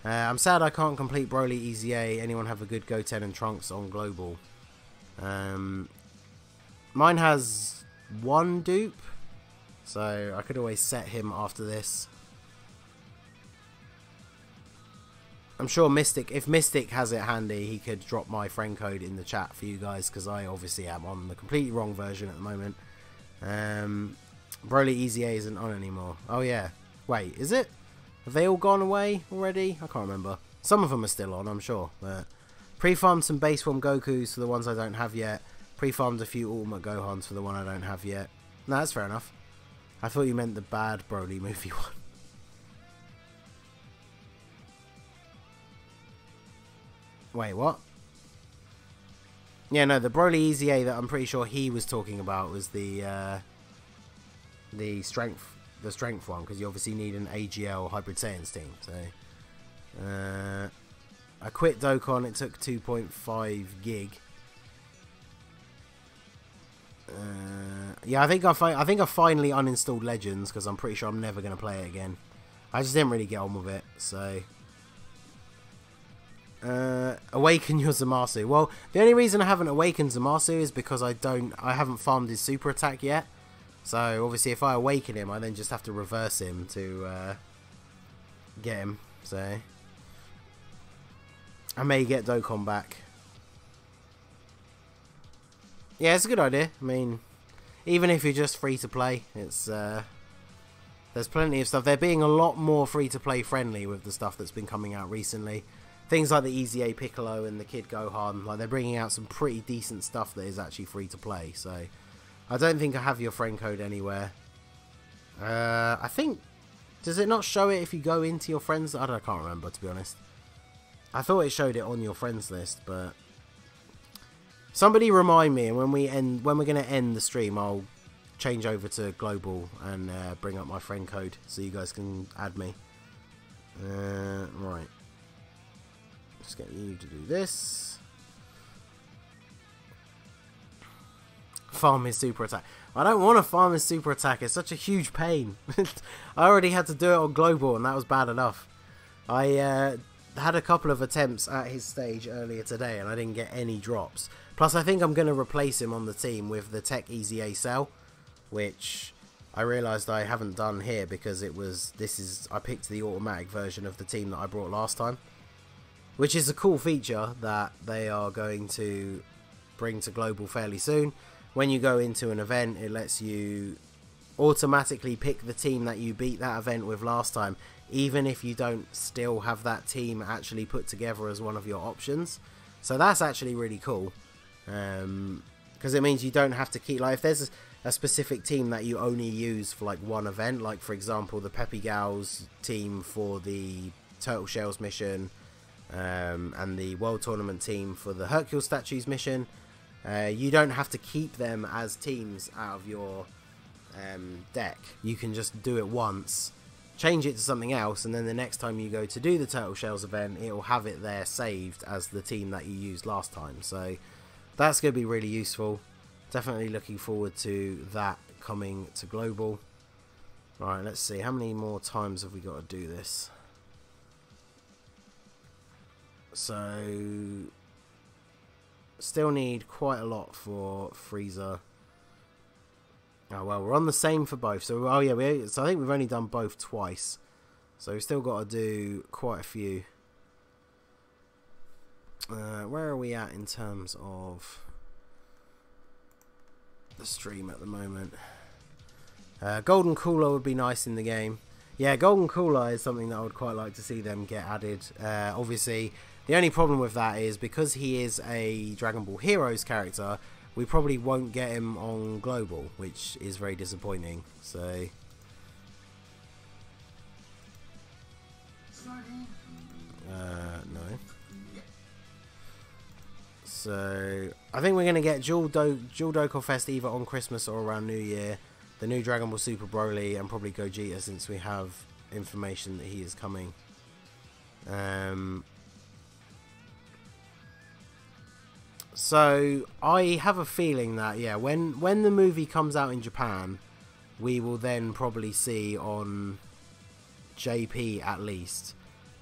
Speaker 1: I'm sad I can't complete Broly Easy A. Anyone have a good Goten and Trunks on Global? Mine has 1 dupe, so I could always set him after this. I'm sure Mystic, if Mystic has it handy, he could drop my friend code in the chat for you guys, because I obviously am on the completely wrong version at the moment. Broly Easy A isn't on anymore. Oh yeah, wait, is it? Have they all gone away already? I can't remember. Some of them are still on, I'm sure. But pre-farmed some base form Gokus for the ones I don't have yet. Pre-farmed a few Ultimate Gohans for the one I don't have yet. No, that's fair enough. I thought you meant the bad Broly movie one. Wait, what? Yeah, no, the Broly Easy A that I'm pretty sure he was talking about was the strength one, because you obviously need an AGL Hybrid Saiyans team. So I quit Dokkan. It took 2.5 gig. Yeah, I think I finally uninstalled Legends, because I'm pretty sure I'm never going to play it again. I just didn't really get on with it, so... awaken your Zamasu. Well, the only reason I haven't awakened Zamasu is because I haven't farmed his super attack yet. So, obviously, if I awaken him, I then just have to reverse him to get him. So, I may get Dokkan back. Yeah, it's a good idea. I mean, even if you're just free to play, it's there's plenty of stuff. They're being a lot more free to play friendly with the stuff that's been coming out recently. Things like the Easy A Piccolo and the Kid Gohan, like they're bringing out some pretty decent stuff that is actually free to play. So I don't think I have your friend code anywhere. I think, does it not show it if you go into your friends? I can't remember, to be honest. I thought it showed it on your friends list, but somebody remind me, and when we're going to end the stream, I'll change over to global and bring up my friend code so you guys can add me. Right. Just get you to do this. farm his super attack. I don't want to farm his super attack. It's such a huge pain. I already had to do it on global, and that was bad enough. I had a couple of attempts at his stage earlier today, and I didn't get any drops. Plus, I think I'm going to replace him on the team with the Tech Easy A Cell, which I realised I haven't done here because I picked the automatic version of the team that I brought last time, which is a cool feature that they are going to bring to global fairly soon. When you go into an event, it lets you automatically pick the team that you beat that event with last time, even if you don't still have that team actually put together as one of your options. So that's actually really cool, because it means you don't have to keep, like, if there's a specific team that you only use for like one event, like for example the Peppy Gals team for the Turtle Shells mission, and the World Tournament team for the Hercule Statues mission, you don't have to keep them as teams out of your deck. You can just do it once, change it to something else, and then the next time you go to do the Turtle Shells event, it will have it there saved as the team that you used last time. So that's going to be really useful. Definitely looking forward to that coming to global. Right, let's see, how many more times have we got to do this? So still need quite a lot for Freezer. Oh well, we're on the same for both. So oh yeah, so I think we've only done both twice. So we've still got to do quite a few. Where are we at in terms of the stream at the moment? Golden Cooler would be nice in the game. Yeah, Golden Cooler is something that I would quite like to see them get added. Obviously, the only problem with that is because he is a Dragon Ball Heroes character, we probably won't get him on global, which is very disappointing. So no. So I think we're going to get Jewel Dokkan Fest either on Christmas or around New Year. The new Dragon Ball Super Broly, and probably Gogeta, since we have information that he is coming. So I have a feeling that, yeah, when the movie comes out in Japan, we will then probably see on JP at least,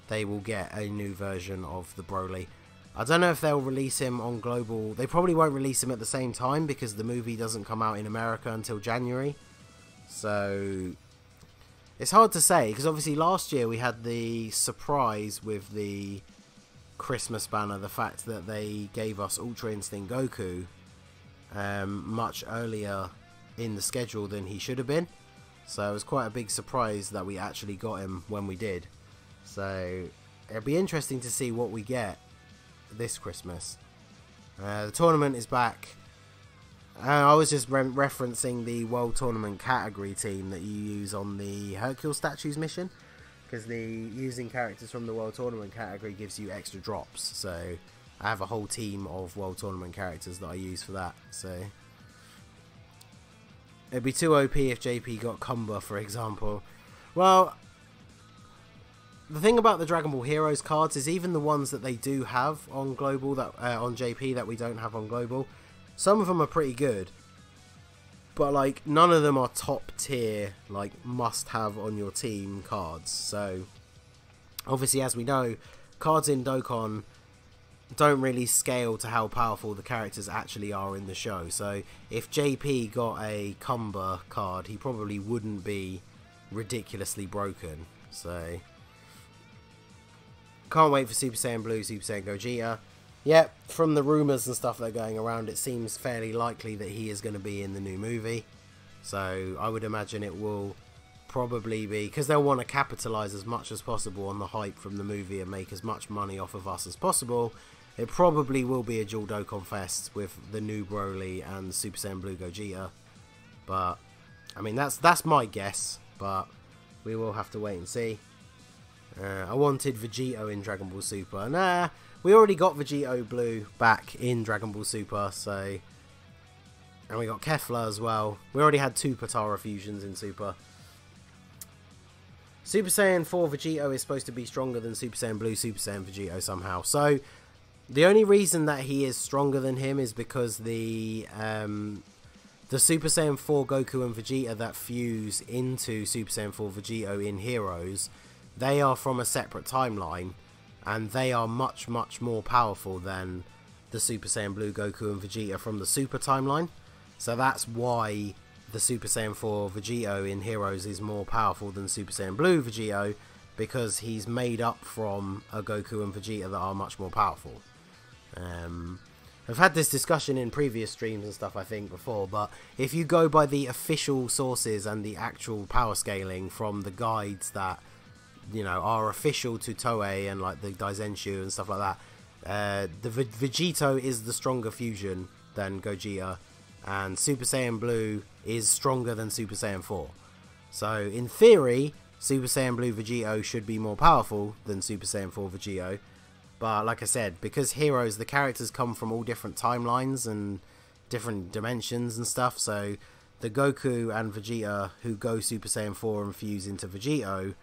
Speaker 1: they will get a new version of the Broly. I don't know if they'll release him on global. They probably won't release him at the same time because the movie doesn't come out in America until January. So it's hard to say, because obviously last year we had the surprise with the Christmas banner, the fact that they gave us Ultra Instinct Goku much earlier in the schedule than he should have been. So it was quite a big surprise that we actually got him when we did. So it'll be interesting to see what we get this Christmas. The tournament is back. I was just referencing the World Tournament category team that you use on the Hercule Statues mission, because the using characters from the World Tournament category gives you extra drops. So I have a whole team of World Tournament characters that I use for that. So it'd be too OP if JP got Cumber, for example. Well, the thing about the Dragon Ball Heroes cards is even the ones that they do have on global, that on JP that we don't have on global, some of them are pretty good, but like none of them are top tier, like must have on your team cards. So obviously, as we know, cards in Dokkan don't really scale to how powerful the characters actually are in the show. So if JP got a Cumber card, he probably wouldn't be ridiculously broken. So can't wait for Super Saiyan Blue, Super Saiyan Gogeta. Yep, from the rumours and stuff that are going around, it seems fairly likely that he is going to be in the new movie. So I would imagine it will probably be, because they'll want to capitalise as much as possible on the hype from the movie and make as much money off of us as possible. It probably will be a Jewel Dokkan Fest with the new Broly and Super Saiyan Blue Gogeta. But I mean, that's my guess, but we will have to wait and see. I wanted Vegito in Dragon Ball Super. Nah, we already got Vegito Blue back in Dragon Ball Super, so... And we got Kefla as well. We already had 2 Potara fusions in Super. Super Saiyan 4 Vegito is supposed to be stronger than Super Saiyan Blue, Super Saiyan Vegito somehow. So, the only reason that he is stronger than him is because the the Super Saiyan 4 Goku and Vegeta that fuse into Super Saiyan 4 Vegito in Heroes, they are from a separate timeline, and they are much, much more powerful than the Super Saiyan Blue Goku and Vegeta from the Super timeline. So that's why the Super Saiyan 4 Vegito in Heroes is more powerful than Super Saiyan Blue Vegito, because he's made up from a Goku and Vegeta that are much more powerful. I've had this discussion in previous streams and stuff, I think, before, but if you go by the official sources and the actual power scaling from the guides that, you know, are official to Toei and like the Daizenshu and stuff like that, the Vegito is the stronger fusion than Gogeta, and Super Saiyan Blue is stronger than Super Saiyan 4. So in theory, Super Saiyan Blue Vegito should be more powerful than Super Saiyan 4 Vegito. But like I said, because Heroes, the characters come from all different timelines and different dimensions and stuff, so the Goku and Vegeta who go Super Saiyan 4 and fuse into Vegito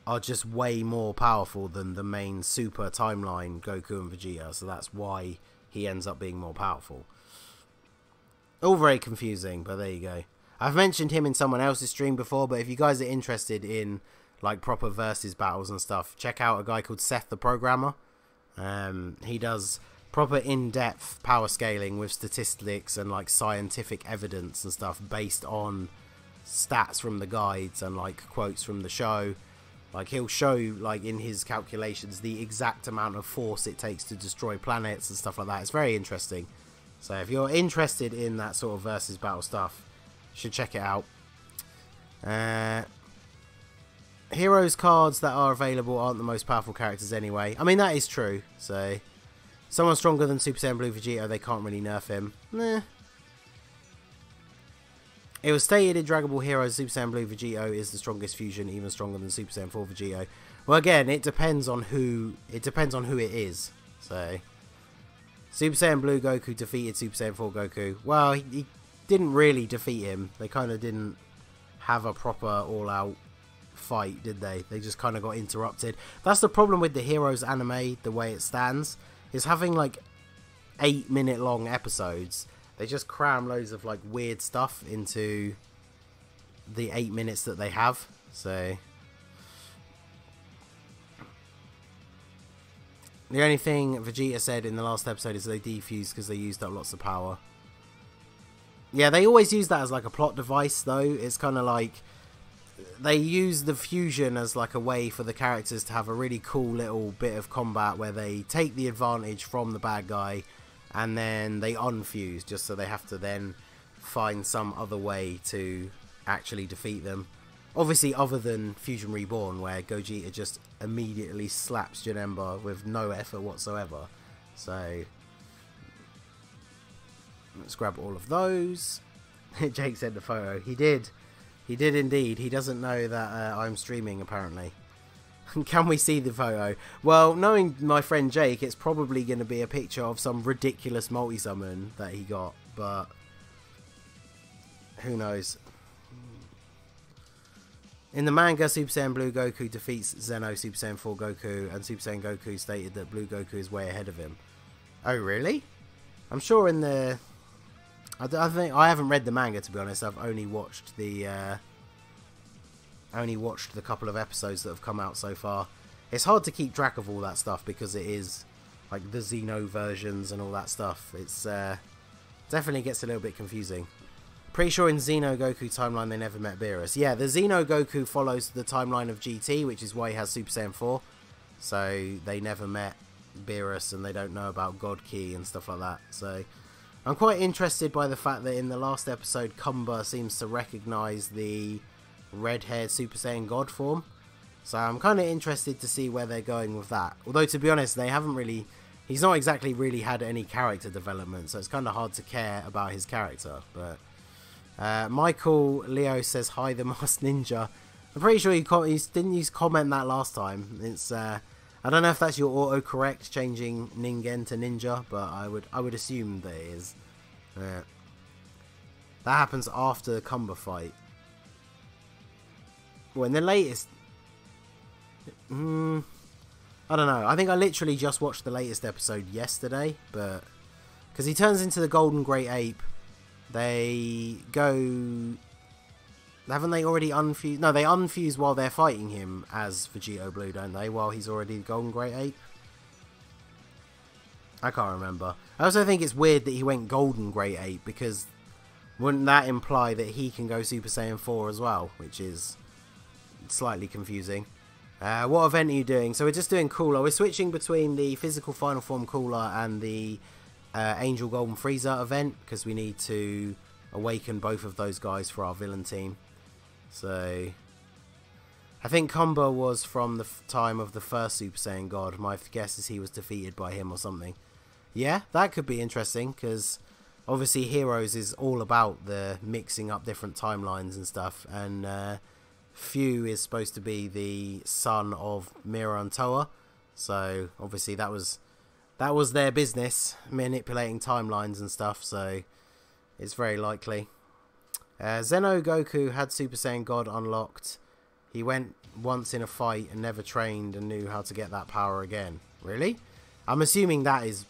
Speaker 1: are just way more powerful than the main Super timeline Goku and Vegeta, so that's why he ends up being more powerful. All very confusing, but there you go. I've mentioned him in someone else's stream before, but if you guys are interested in like proper versus battles and stuff, check out a guy called Seth the Programmer. He does proper in-depth power scaling with statistics and like scientific evidence and stuff based on stats from the guides and like quotes from the show. Like he'll show like in his calculations the exact amount of force it takes to destroy planets and stuff like that. It's very interesting. So if you're interested in that sort of versus battle stuff, you should check it out. Heroes cards that are available aren't the most powerful characters anyway. I mean, that is true. So, someone stronger than Super Saiyan Blue Vegito, they can't really nerf him. Nah. It was stated in Dragon Ball Heroes Super Saiyan Blue Vegito is the strongest fusion, even stronger than Super Saiyan 4 Vegito. Well, again, it depends on who it is. So, Super Saiyan Blue Goku defeated Super Saiyan 4 Goku. Well, he didn't really defeat him. They kind of didn't have a proper all-out fight, did they? They just kind of got interrupted. That's the problem with the Heroes anime, the way it stands, is having like 8-minute long episodes. They just cram loads of like weird stuff into the 8 minutes that they have. So the only thing Vegeta said in the last episode is they defused because they used up lots of power. Yeah, they always use that as like a plot device though. It's kind of like they use the fusion as like a way for the characters to have a really cool little bit of combat where they take the advantage from the bad guy and then they unfuse, just so they have to then find some other way to actually defeat them. Obviously, other than Fusion Reborn, where Gogeta just immediately slaps Janemba with no effort whatsoever. So let's grab all of those. Jake sent the photo. He did. He did indeed. He doesn't know that I'm streaming, apparently. Can we see the photo? Well, knowing my friend Jake, it's probably going to be a picture of some ridiculous multi-summon that he got, but who knows. In the manga, Super Saiyan Blue Goku defeats Zeno Super Saiyan 4 Goku, and Super Saiyan Goku stated that Blue Goku is way ahead of him. Oh, really? I'm sure in the... I think I haven't read the manga, to be honest. I've only watched the couple of episodes that have come out so far. It's hard to keep track of all that stuff because it is like the Xeno versions and all that stuff. It's definitely gets a little bit confusing. Pretty sure in Xeno Goku timeline they never met Beerus. Yeah, the Xeno Goku follows the timeline of GT, which is why he has Super Saiyan 4. So they never met Beerus and they don't know about God Key and stuff like that. So I'm quite interested by the fact that in the last episode, Kumba seems to recognise the red-haired Super Saiyan God form. So I'm kind of interested to see where they're going with that. Although, to be honest, they haven't really... He's not exactly really had any character development, so it's kind of hard to care about his character. But Michael Leo says, hi, the Masked Ninja. I'm pretty sure he didn't you comment that last time. It's I don't know if that's your autocorrect changing Ningen to Ninja, but I would assume that it is. That happens after the Kumba fight. Well, in the latest... I don't know. I think I literally just watched the latest episode yesterday, but... Because he turns into the Golden Great Ape they go... Haven't they already unfused? No, they unfuse while they're fighting him as Vegito Blue, don't they? While he's already Golden Great Ape. I can't remember. I also think it's weird that he went Golden Great Ape, because wouldn't that imply that he can go Super Saiyan 4 as well? Which is slightly confusing. What event are you doing? So we're just doing Cooler. We're switching between the physical final form Cooler and the Angel Golden Frieza event, because we need to awaken both of those guys for our villain team. So I think Kumba was from the time of the first Super Saiyan God. My guess is he was defeated by him or something. Yeah, that could be interesting, because obviously Heroes is all about the mixing up different timelines and stuff, and Fu is supposed to be the son of Mira and Toa, so obviously that was their business, manipulating timelines and stuff, so it's very likely. Zeno Goku had Super Saiyan God unlocked. He went once in a fight and never trained and knew how to get that power again. Really? I'm assuming that is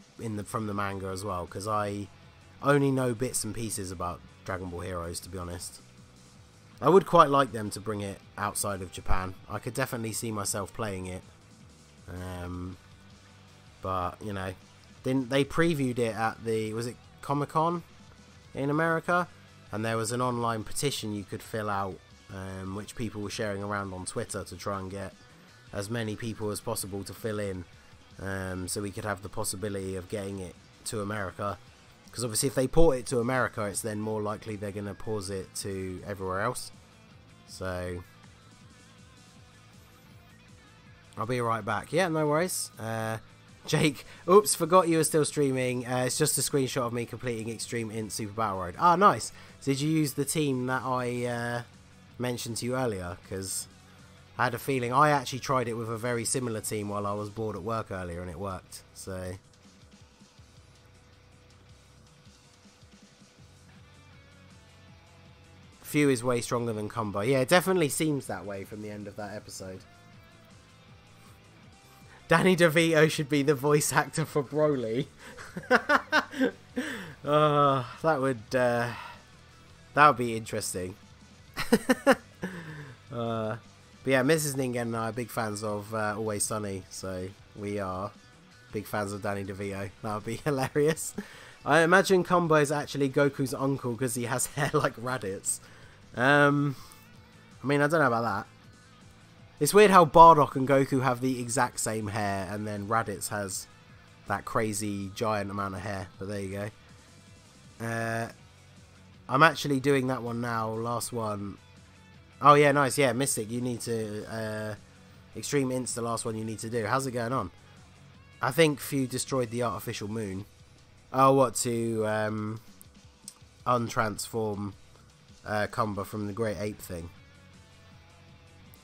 Speaker 1: from the manga as well, because I only know bits and pieces about Dragon Ball Heroes, to be honest. I would quite like them to bring it outside of Japan. I could definitely see myself playing it. But, you know, they previewed it at the, was it Comic-Con in America? And there was an online petition you could fill out, which people were sharing around on Twitter to try and get as many people as possible to fill in, so we could have the possibility of getting it to America. Because obviously if they port it to America, it's then more likely they're going to pause it to everywhere else. So I'll be right back. Yeah, no worries. Jake, oops, forgot you were still streaming. It's just a screenshot of me completing Extreme Int Super Battle Road. Ah, nice. Did you use the team that I mentioned to you earlier? Because I had a feeling I actually tried it with a very similar team while I was bored at work earlier, and it worked. So Fu is way stronger than Kumba. Yeah, it definitely seems that way from the end of that episode. Danny DeVito should be the voice actor for Broly. That would be interesting. But yeah, Mrs. Ningen and I are big fans of Always Sunny, so we are big fans of Danny DeVito. That would be hilarious. I imagine Kumba is actually Goku's uncle because he has hair like Raditz. I mean, I don't know about that. It's weird how Bardock and Goku have the exact same hair, and then Raditz has that crazy giant amount of hair. But there you go. I'm actually doing that one now. Last one. Oh yeah, nice. Yeah, Mystic, you need to... Extreme Int's the last one you need to do. How's it going on? I think Fu destroyed the artificial moon. Oh, what, to untransform Kumba from the Great Ape thing.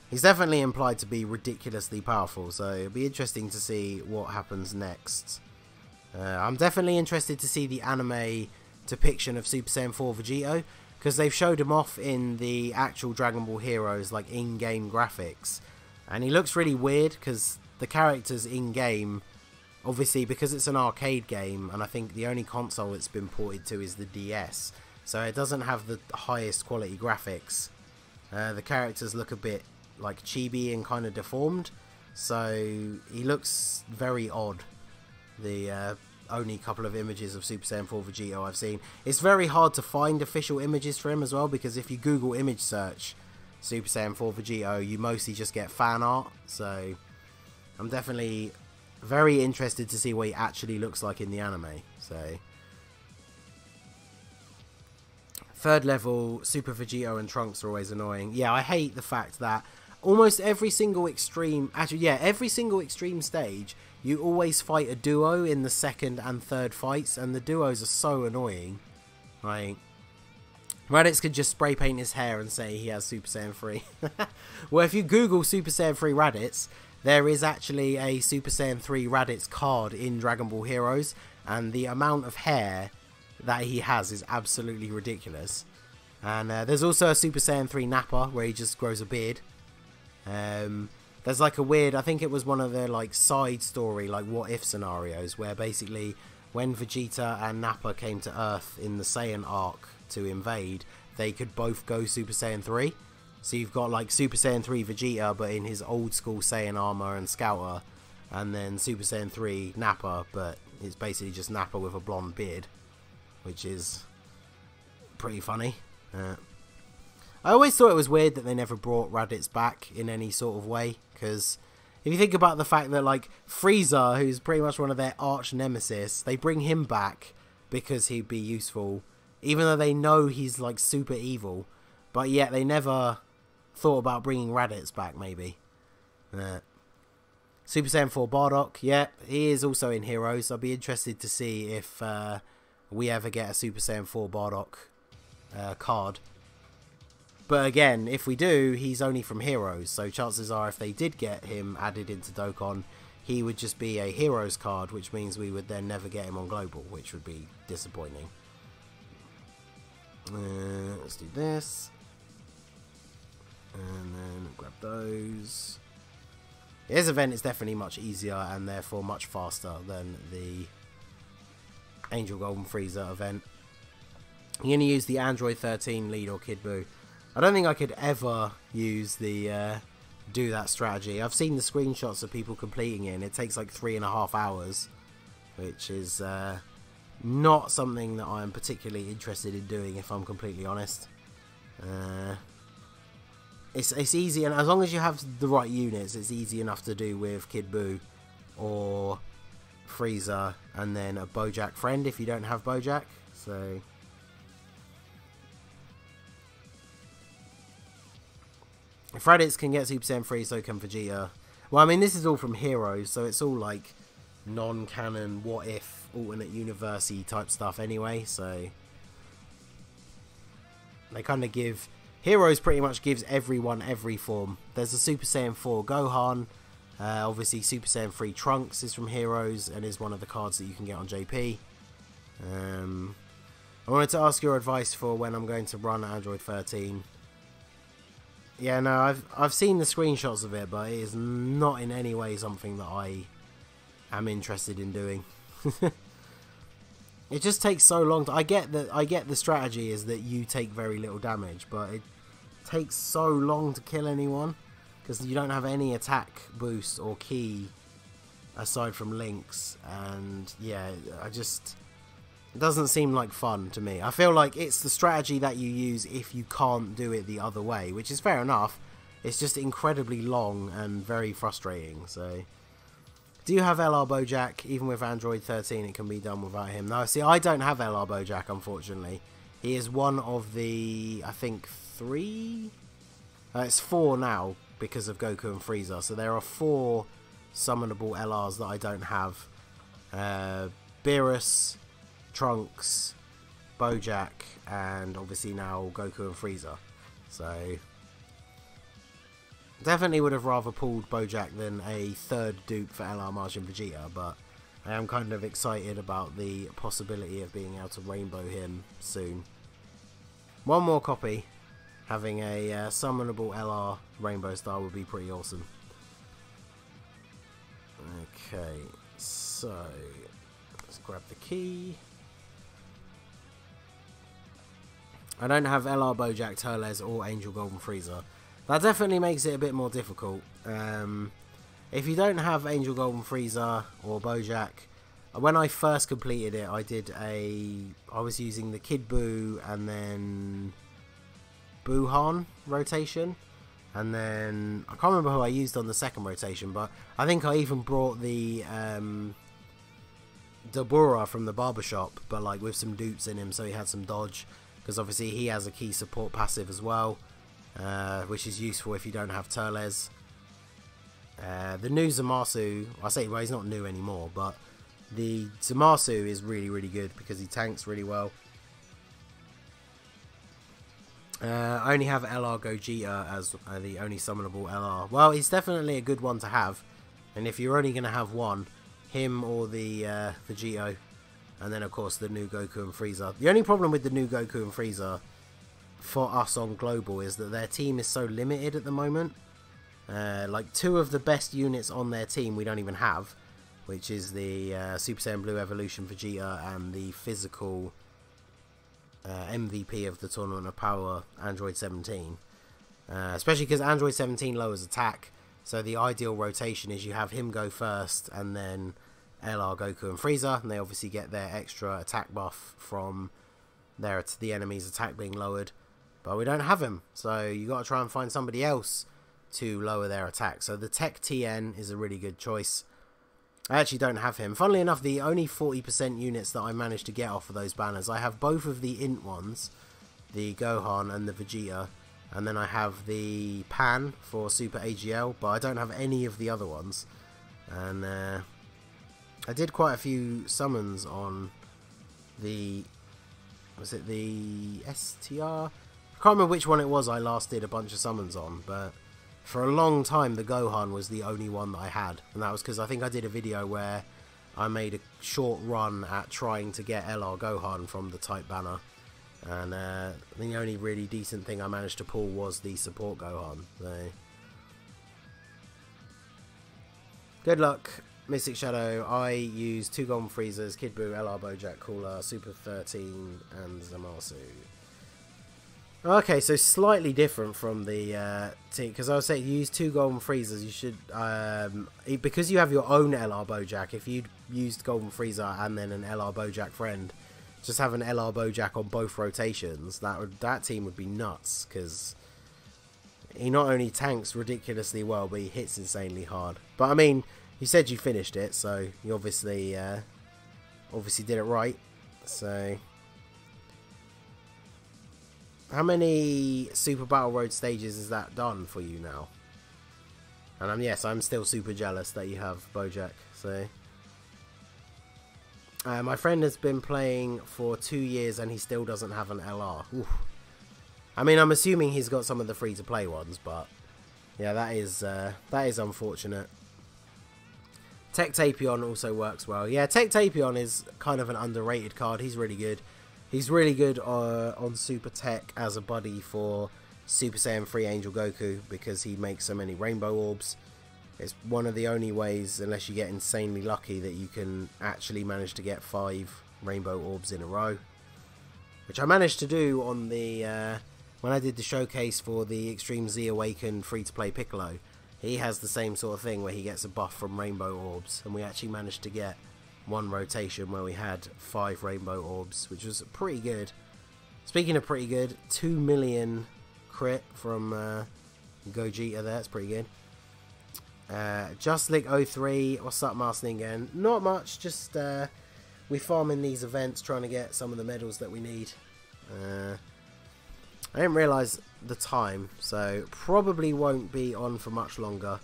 Speaker 1: He's definitely implied to be ridiculously powerful, so it'll be interesting to see what happens next. I'm definitely interested to see the anime depiction of Super Saiyan 4 Vegito, because they've showed him off in the actual Dragon Ball Heroes, like, in-game graphics. And he looks really weird, because the characters in-game, obviously, because it's an arcade game, and I think the only console it's been ported to is the DS, so it doesn't have the highest quality graphics. The characters look a bit like chibi and kind of deformed, so he looks very odd. The only couple of images of Super Saiyan 4 Vegito I've seen. It's very hard to find official images for him as well, because if you Google image search Super Saiyan 4 Vegito, you mostly just get fan art, so I'm definitely very interested to see what he actually looks like in the anime. So third level, Super Vegito and Trunks are always annoying. Yeah, I hate the fact that almost every single extreme... Actually, yeah, every single extreme stage, you always fight a duo in the second and third fights, and the duos are so annoying. Like, Raditz could just spray paint his hair and say he has Super Saiyan 3. Well, if you Google Super Saiyan 3 Raditz, there is actually a Super Saiyan 3 Raditz card in Dragon Ball Heroes, and the amount of hair that he has is absolutely ridiculous. And there's also a Super Saiyan 3 Nappa where he just grows a beard. There's like a weird, I think it was one of the like side story, like what if scenarios, where basically when Vegeta and Nappa came to Earth in the Saiyan arc to invade, they could both go Super Saiyan 3. So you've got like Super Saiyan 3 Vegeta, but in his old school Saiyan armor and Scouter, and then Super Saiyan 3 Nappa, but it's basically just Nappa with a blonde beard, which is pretty funny. I always thought it was weird that they never brought Raditz back in any sort of way, because if you think about the fact that like Frieza, who's pretty much one of their arch nemesis, they bring him back because he'd be useful, even though they know he's like super evil, but yet they never thought about bringing Raditz back. Maybe Super Saiyan 4 Bardock, yeah, he is also in Heroes. I'll be interested to see if we ever get a Super Saiyan 4 Bardock card. But again, if we do, he's only from Heroes, so chances are if they did get him added into Dokkan, he would just be a Heroes card, which means we would then never get him on Global, which would be disappointing. Let's do this. And then grab those. His event is definitely much easier and therefore much faster than the Angel Golden Frieza event. I'm going to use the Android 13 lead or Kid Buu. I don't think I could ever use the do that strategy. I've seen the screenshots of people completing it, and it takes like 3.5 hours, which is not something that I'm particularly interested in doing, if I'm completely honest. It's easy, and as long as you have the right units, it's easy enough to do with Kid Buu or Frieza, and then a Bojack friend if you don't have Bojack. So if Raditz can get Super Saiyan 3, so can Vegeta. Well, I mean, this is all from Heroes, so it's all like non-canon, what if, alternate universe-y type stuff anyway, so they kind of give... Heroes pretty much gives everyone every form. There's a Super Saiyan 4 Gohan, obviously Super Saiyan 3 Trunks is from Heroes and is one of the cards that you can get on JP. I wanted to ask your advice for when I'm going to run Android 13. Yeah, no, I've seen the screenshots of it, but it is not in any way something that I am interested in doing. It just takes so long. I get the strategy is that you take very little damage, but it takes so long to kill anyone because you don't have any attack boost or key aside from links, and yeah, it doesn't seem like fun to me. I feel like it's the strategy that you use if you can't do it the other way, which is fair enough. It's just incredibly long and very frustrating. So, do you have LR Bojack? Even with Android 13, it can be done without him. No, see, I don't have LR Bojack, unfortunately. He is one of the, I think, 3? It's 4 now because of Goku and Frieza. So there are 4 summonable LRs that I don't have. Beerus, Trunks, Bojack, and obviously now Goku and Frieza. So definitely would have rather pulled Bojack than a third dupe for LR Majin Vegeta, but I am kind of excited about the possibility of being able to rainbow him soon. One more copy, having a summonable LR Rainbow Star would be pretty awesome. Okay, so let's grab the key. I don't have LR Bojack, Turles, or Angel Golden Frieza. That definitely makes it a bit more difficult. If you don't have Angel Golden Frieza or Bojack, when I first completed it, I was using the Kid Buu and then Buhan rotation, and then I can't remember who I used on the second rotation, but I think I even brought the Dabura from the barbershop, but like with some dupes in him, so he had some dodge, because obviously he has a key support passive as well, which is useful if you don't have Turles. The new Zamasu, I say, well, he's not new anymore, but the Zamasu is really, really good because he tanks really well. I only have LR Gogeta as the only summonable LR. Well, he's definitely a good one to have, and if you're only going to have one, him or the Vegito, and then of course the new Goku and Frieza. The only problem with the new Goku and Frieza for us on Global is that their team is so limited at the moment. Like 2 of the best units on their team we don't even have, which is the Super Saiyan Blue Evolution Vegeta and the physical MVP of the Tournament of Power Android 17. Especially because Android 17 lowers attack, so the ideal rotation is you have him go first, and then LR, Goku, and Frieza, and they obviously get their extra attack buff from the enemy's attack being lowered. But we don't have him, so you got to try and find somebody else to lower their attack. So the Tech TN is a really good choice. I actually don't have him. Funnily enough, the only 40% units that I managed to get off of those banners, I have both of the int ones, the Gohan and the Vegeta, and then I have the Pan for Super AGL, but I don't have any of the other ones. And I did quite a few summons on the, was it the STR? I can't remember which one it was I last did a bunch of summons on, but for a long time the Gohan was the only one that I had, and that was because I think I did a video where I made a short run at trying to get LR Gohan from the type banner, and the only really decent thing I managed to pull was the support Gohan. So good luck, Mystic Shadow. I used 2 Golden Freezers, Kid Buu, LR Bojack, Cooler, Super 13 and Zamasu. Okay, so slightly different from the team, because I was saying you use 2 Golden Freezers. You should, because you have your own LR Bojack, if you'd used Golden Freezer and then an LR Bojack friend, just have an LR Bojack on both rotations, that team would be nuts, because he not only tanks ridiculously well, but he hits insanely hard. But I mean, you said you finished it, so you obviously did it right. So how many Super Battle Road stages is that done for you now? And yes, I'm still super jealous that you have Bojack. So my friend has been playing for 2 years and he still doesn't have an LR. Oof. I mean, I'm assuming he's got some of the free-to-play ones, but yeah, that is unfortunate. Tech Tapion also works well. Yeah, Tech Tapion is kind of an underrated card. He's really good. He's really good on Super Tech as a buddy for Super Saiyan 3 Angel Goku, because he makes so many rainbow orbs. It's one of the only ways, unless you get insanely lucky, that you can actually manage to get 5 rainbow orbs in a row. Which I managed to do on the when I did the showcase for the Extreme Z Awaken free-to-play Piccolo. He has the same sort of thing where he gets a buff from rainbow orbs, and we actually managed to get one rotation where we had 5 rainbow orbs, which was pretty good. Speaking of pretty good, 2 million crit from Gogeta there, that's pretty good. Justlick03, what's up, Master Ningen? Not much, just we farming these events, trying to get some of the medals that we need. I didn't realise the time, so probably won't be on for much longer.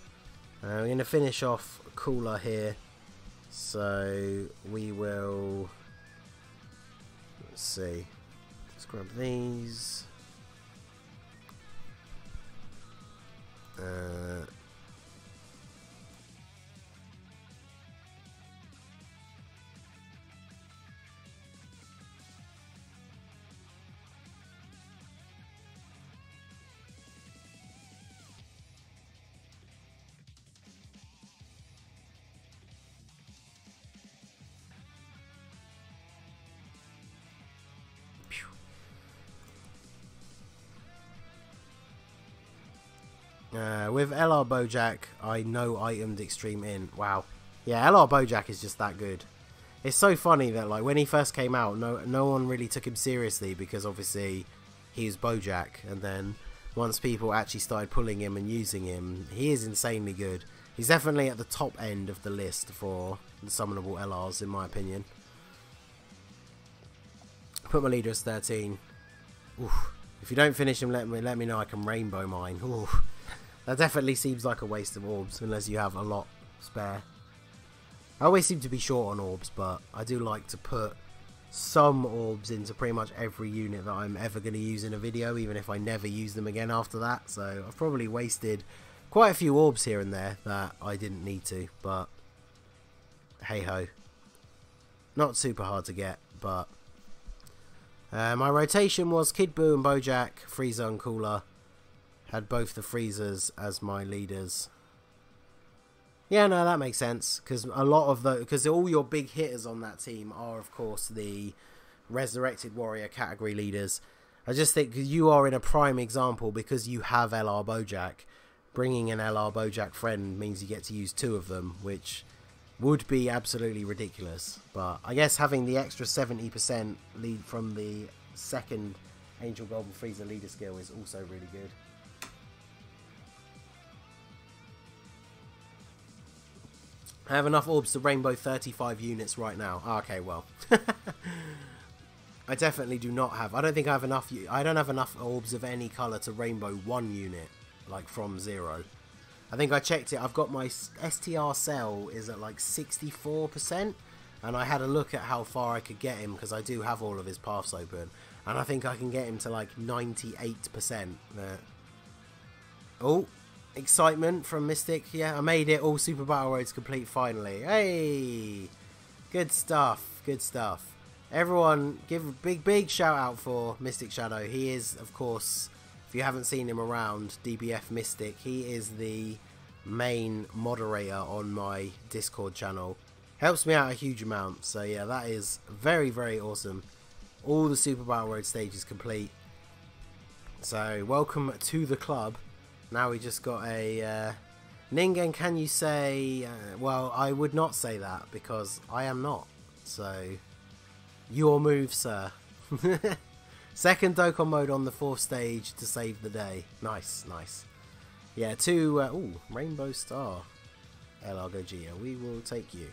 Speaker 1: We're going to finish off Cooler here, so we will, let's see, let's grab these. With LR Bojack, I no-itemed Extreme in. Wow. Yeah, LR Bojack is just that good. It's so funny that, like, when he first came out, no one really took him seriously, because obviously he was Bojack, and then once people actually started pulling him and using him, he is insanely good. He's definitely at the top end of the list for the summonable LRs, in my opinion. Put my leader as 13. Oof. If you don't finish him, let me know. I can rainbow mine. Oof. That definitely seems like a waste of orbs, unless you have a lot spare. I always seem to be short on orbs, but I do like to put some orbs into pretty much every unit that I'm ever going to use in a video, even if I never use them again after that. So I've probably wasted quite a few orbs here and there that I didn't need to, but hey ho. Not super hard to get, but my rotation was Kid Buu and Bojack, Frieza and Cooler. Had both the Freezers as my leaders. Yeah, no, that makes sense, because a lot of because all your big hitters on that team are, of course, the Resurrected Warrior category leaders. I just think you are in a prime example because you have LR Bojack. Bringing an LR Bojack friend means you get to use 2 of them, which would be absolutely ridiculous. But I guess having the extra 70% lead from the second Angel Golden Freezer leader skill is also really good. I have enough orbs to rainbow 35 units right now. Okay, well. I definitely do not have. I don't think I have enough. I don't have enough orbs of any colour to rainbow 1 unit, like from 0. I think I checked it. I've got my STR cell is at like 64%. And I had a look at how far I could get him because I do have all of his paths open. And I think I can get him to like 98%. Oh. Excitement from Mystic. Yeah, I made it. All Super Battle Roads complete finally. Hey! Good stuff. Good stuff. Everyone, give a big shout out for Mystic Shadow. He is, of course, if you haven't seen him around, DBF Mystic. He is the main moderator on my Discord channel. Helps me out a huge amount. So yeah, that is very, very awesome. All the Super Battle Road stages complete. So welcome to the club. Now we just got a Ningen. Can you say well, I would not say that because I am not, so your move, sir. Second Dokkan mode on the 4th stage to save the day. Nice. Yeah, 2 ooh, Rainbow Star LR Gogeta, we will take you.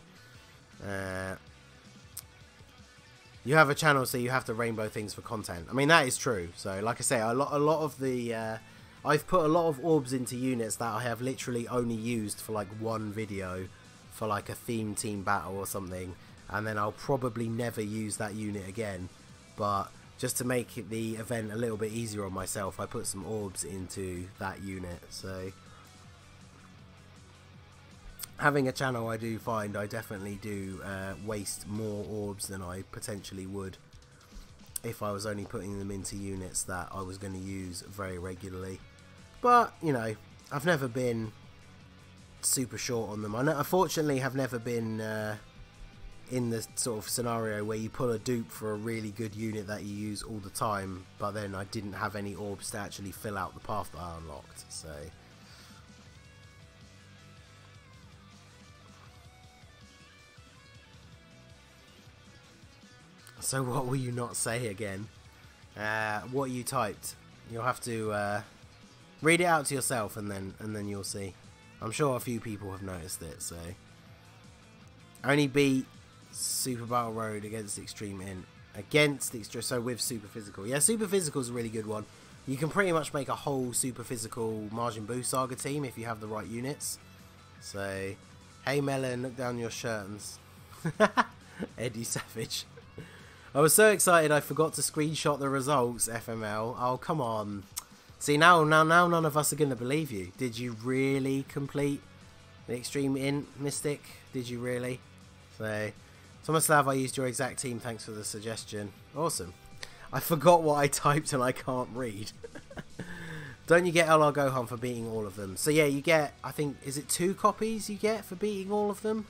Speaker 1: You have a channel, so you have to rainbow things for content. I mean, that is true. So like I say, a lot of the I've put a lot of orbs into units that I have literally only used for like 1 video for like a theme team battle or something, and then I'll probably never use that unit again. But just to make the event a little bit easier on myself, I put some orbs into that unit. So having a channel, I do find I definitely do waste more orbs than I potentially would if I was only putting them into units that I was going to use very regularly. But, you know, I've never been super short on them. I unfortunately have never been in the sort of scenario where you pull a dupe for a really good unit that you use all the time, but then I didn't have any orbs to actually fill out the path that I unlocked. So what will you not say again? What you typed? You'll have to read it out to yourself, and then you'll see. I'm sure a few people have noticed it. So only beat Super Battle Road against Extreme Int. So with Super Physical. Yeah, Super Physical is a really good one. You can pretty much make a whole Super Physical Majin Buu Saga team if you have the right units. So, hey Melon, look down your shirt and Eddie Savage. I was so excited I forgot to screenshot the results, FML. Oh, come on. See, now none of us are going to believe you. Did you really complete the Extreme Int, Mystic? Did you really? So, Tomaslav, I used your exact team. Thanks for the suggestion. Awesome. I forgot what I typed and I can't read. Don't you get LR Gohan for beating all of them? So yeah, you get, I think, is it 2 copies you get for beating all of them?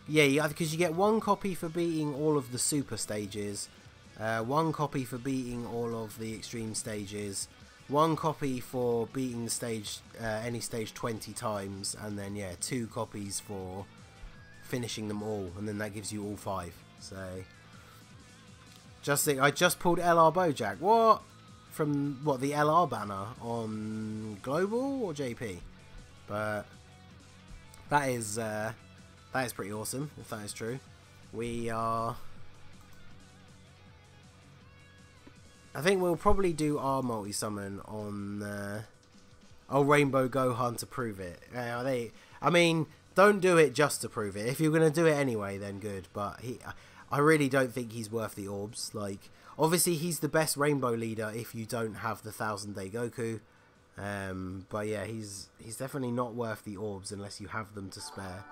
Speaker 1: Yeah, because you get 1 copy for beating all of the super stages, 1 copy for beating all of the extreme stages, 1 copy for beating the stage, any stage 20 times, and then yeah, 2 copies for finishing them all, and then that gives you all 5. So, just think, I just pulled LR Bojack. What? From what, the LR banner on Global or JP? But that is pretty awesome if that is true. We are. I think we'll probably do our multi-summon on Rainbow Gohan to prove it. I mean, don't do it just to prove it. If you're going to do it anyway, then good. But I really don't think he's worth the orbs. Like, obviously, he's the best Rainbow leader if you don't have the 1000-day Goku. But yeah, he's definitely not worth the orbs unless you have them to spare.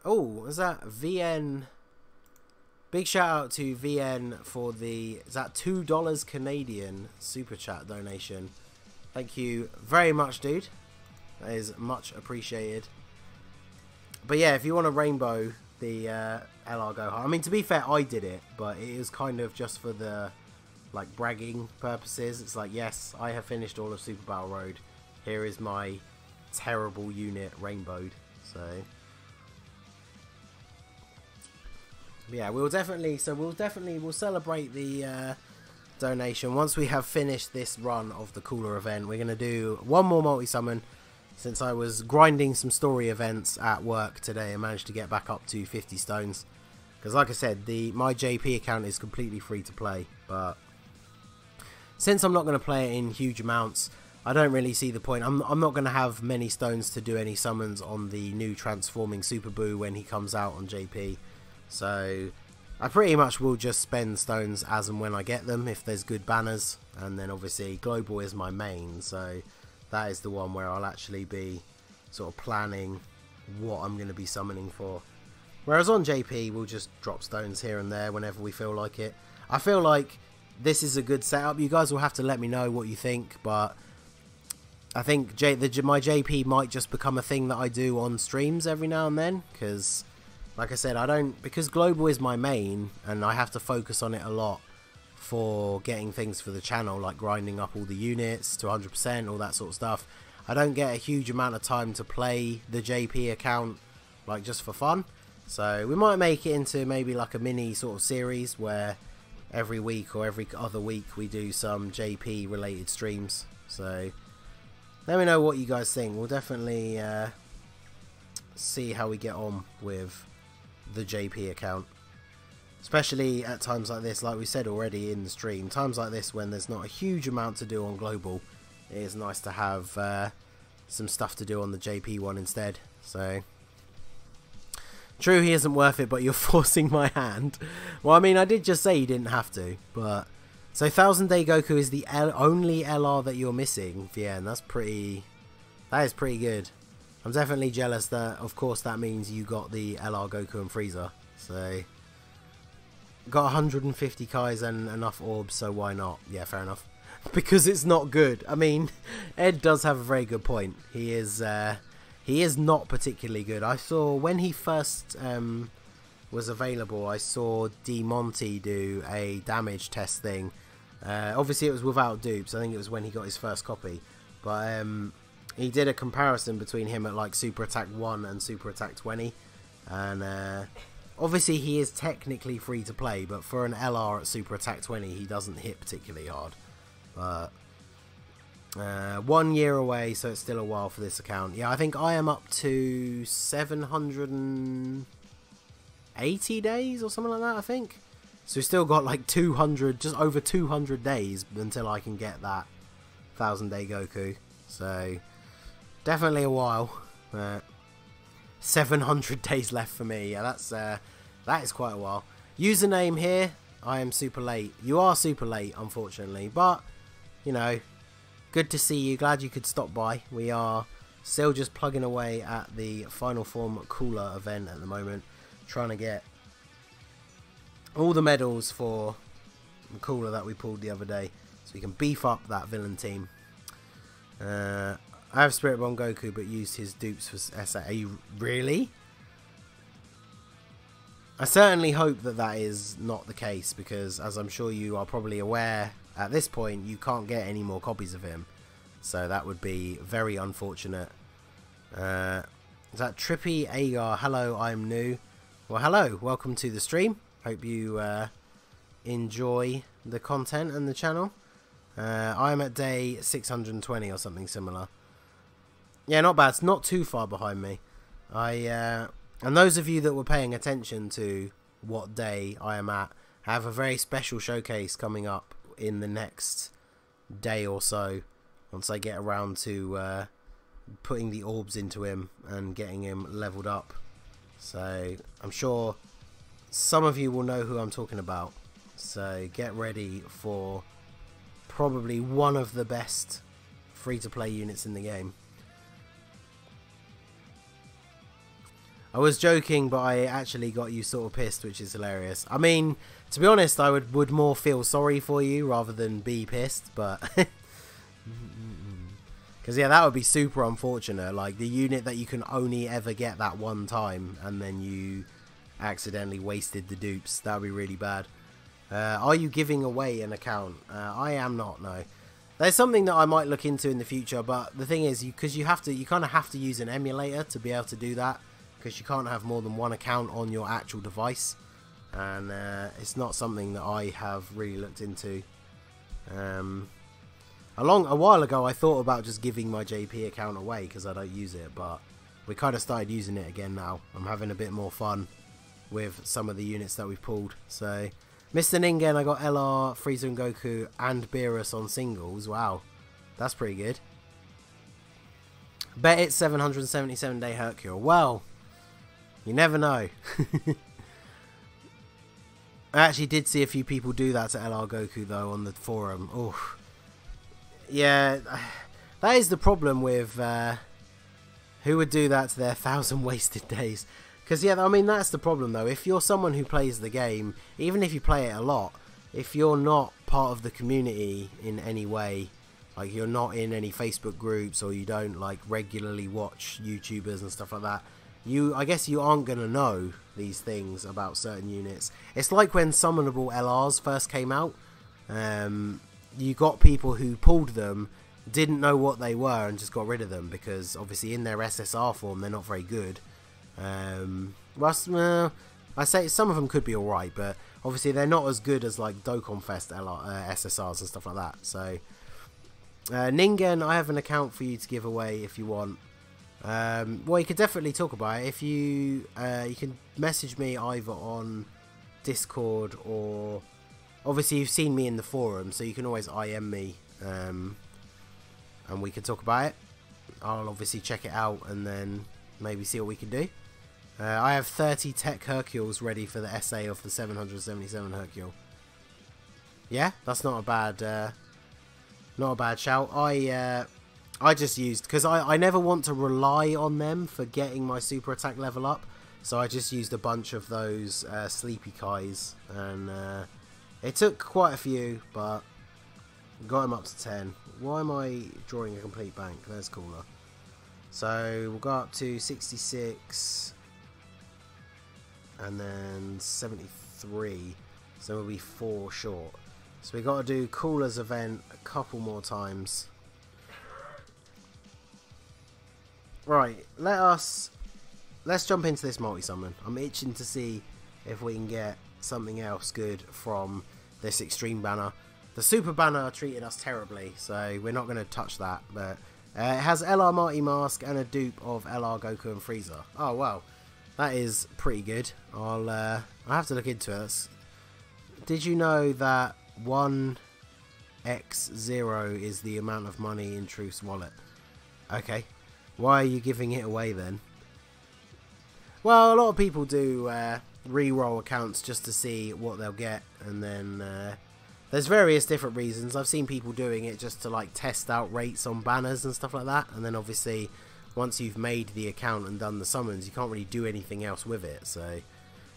Speaker 1: Oh, was that VN? Big shout out to VN for the, is that $2 Canadian super chat donation. Thank you very much, dude. That is much appreciated. But yeah, if you want to rainbow the LR go hard. I mean, to be fair, I did it, but it was kind of just for the, like, bragging purposes. It's like, yes, I have finished all of Super Battle Road. Here is my terrible unit rainbowed. So yeah, we'll celebrate the donation once we have finished this run of the cooler event. We're gonna do one more multi-summon, since I was grinding some story events at work today and managed to get back up to 50 stones. Because like I said, my JP account is completely free to play, but since I'm not going to play it in huge amounts, I don't really see the point. I'm not going to have many stones to do any summons on the new transforming Super Boo when he comes out on JP. So I pretty much will just spend stones as and when I get them, if there's good banners. And then obviously Global is my main, so that is the one where I'll actually be sort of planning what I'm going to be summoning for. Whereas on JP, we'll just drop stones here and there whenever we feel like it. I feel like this is a good setup. You guys will have to let me know what you think, but I think my JP might just become a thing that I do on streams every now and then, because like I said, because Global is my main and I have to focus on it a lot for getting things for the channel, like grinding up all the units to 100%, all that sort of stuff. I don't get a huge amount of time to play the JP account, like, just for fun. So we might make it into maybe like a mini sort of series where every week or every other week we do some JP related streams. So let me know what you guys think. We'll definitely see how we get on with the JP account, especially at times like this, like we said already in the stream, times like this when there's not a huge amount to do on Global. It is nice to have some stuff to do on the JP one instead. So true, he isn't worth it, but you're forcing my hand. Well, I mean, I did just say you didn't have to, but so 1000 Day Goku is the only LR that you're missing, Vien. That is pretty good. I'm definitely jealous that, of course, that means you got the LR Goku and Frieza. So got 150 Kais and enough orbs, so why not? Yeah, fair enough. Because it's not good. I mean, Ed does have a very good point. He is not particularly good. I saw when he first was available, I saw D Monty do a damage test thing. Obviously it was without dupes. I think it was when he got his first copy, but he did a comparison between him at like Super Attack 1 and Super Attack 20, and obviously he is technically free to play, but for an LR at Super Attack 20 he doesn't hit particularly hard. But 1 year away, so it's still a while for this account. Yeah, I think I am up to 780 days or something like that, I think. So we've still got like 200, just over 200 days until I can get that 1000 Day Goku. So definitely a while. 700 days left for me. Yeah, that is quite a while. Username here, I am super late. You are super late, unfortunately, but you know, good to see you. Glad you could stop by. We are still just plugging away at the Final Form Cooler event at the moment, trying to get all the medals for the cooler that we pulled the other day, so we can beef up that villain team. I have Spirit Bomb Goku, but used his dupes for SA. Are you really? I certainly hope that that is not the case, because as I'm sure you are probably aware, at this point you can't get any more copies of him. So that would be very unfortunate. Is that Trippy Agar? Hello, I'm new. Well, hello, welcome to the stream. Hope you enjoy the content and the channel. I'm at day 620 or something similar. Yeah, not bad. It's not too far behind me. And those of you that were paying attention to what day I am at, have a very special showcase coming up in the next day or so, once I get around to putting the orbs into him and getting him leveled up. So I'm sure some of you will know who I'm talking about, so get ready for probably one of the best free-to-play units in the game. I was joking, but I actually got you sort of pissed, which is hilarious. I mean, to be honest, I would more feel sorry for you rather than be pissed, but because yeah, that would be super unfortunate. Like the unit that you can only ever get that one time, and then you accidentally wasted the dupes. That would be really bad. Are you giving away an account? I am not, no. There's something that I might look into in the future, but the thing is, because you kind of have to use an emulator to be able to do that, because you can't have more than one account on your actual device, and it's not something that I have really looked into. A while ago, I thought about just giving my JP account away because I don't use it, but we kind of started using it again now. I'm having a bit more fun with some of the units that we've pulled. So, Mr. Ningen, I got LR, Frieza and Goku, and Beerus on singles. Wow, that's pretty good. Bet it's 777 day Hercule. Well, you never know. I actually did see a few people do that to LR Goku though on the forum. Oh, yeah, that is the problem with who would do that to their 1,000 wasted days. Because yeah, I mean that's the problem though. If you're someone who plays the game, even if you play it a lot, if you're not part of the community in any way, like you're not in any Facebook groups or you don't like regularly watch YouTubers and stuff like that, I guess you aren't going to know these things about certain units. It's like when summonable LRs first came out. You got people who pulled them, didn't know what they were and just got rid of them because obviously in their SSR form they're not very good. I say some of them could be alright, but obviously they're not as good as like Dokkan Fest SSRs and stuff like that. So Ningen, I have an account for you to give away if you want. Well, you could definitely talk about it. If you can message me either on Discord or obviously you've seen me in the forum, so you can always IM me, and we can talk about it. I'll obviously check it out and then maybe see what we can do. I have 30 tech Hercules ready for the SA of the 777 Hercule. Yeah, that's not a bad shout. I just used, because I never want to rely on them for getting my super attack level up, so I just used a bunch of those Sleepy Kais, and it took quite a few, but got him up to 10. Why am I drawing a complete blank? There's cooler. So we'll go up to 66, and then 73, so we'll be 4 short. So we got to do Cooler's event a couple more times. Right, let's jump into this multi-summon. I'm itching to see if we can get something else good from this extreme banner. The super banner treated us terribly, so we're not going to touch that. But it has LR Marty Mask and a dupe of LR Goku and Frieza. Oh wow, that is pretty good. I'll have to look into it. Did you know that 1x0 is the amount of money in Truth's wallet? Okay. Why are you giving it away then? Well, a lot of people do re-roll accounts just to see what they'll get, and then there's various different reasons. I've seen people doing it just to like test out rates on banners and stuff like that, and then obviously once you've made the account and done the summons, you can't really do anything else with it. So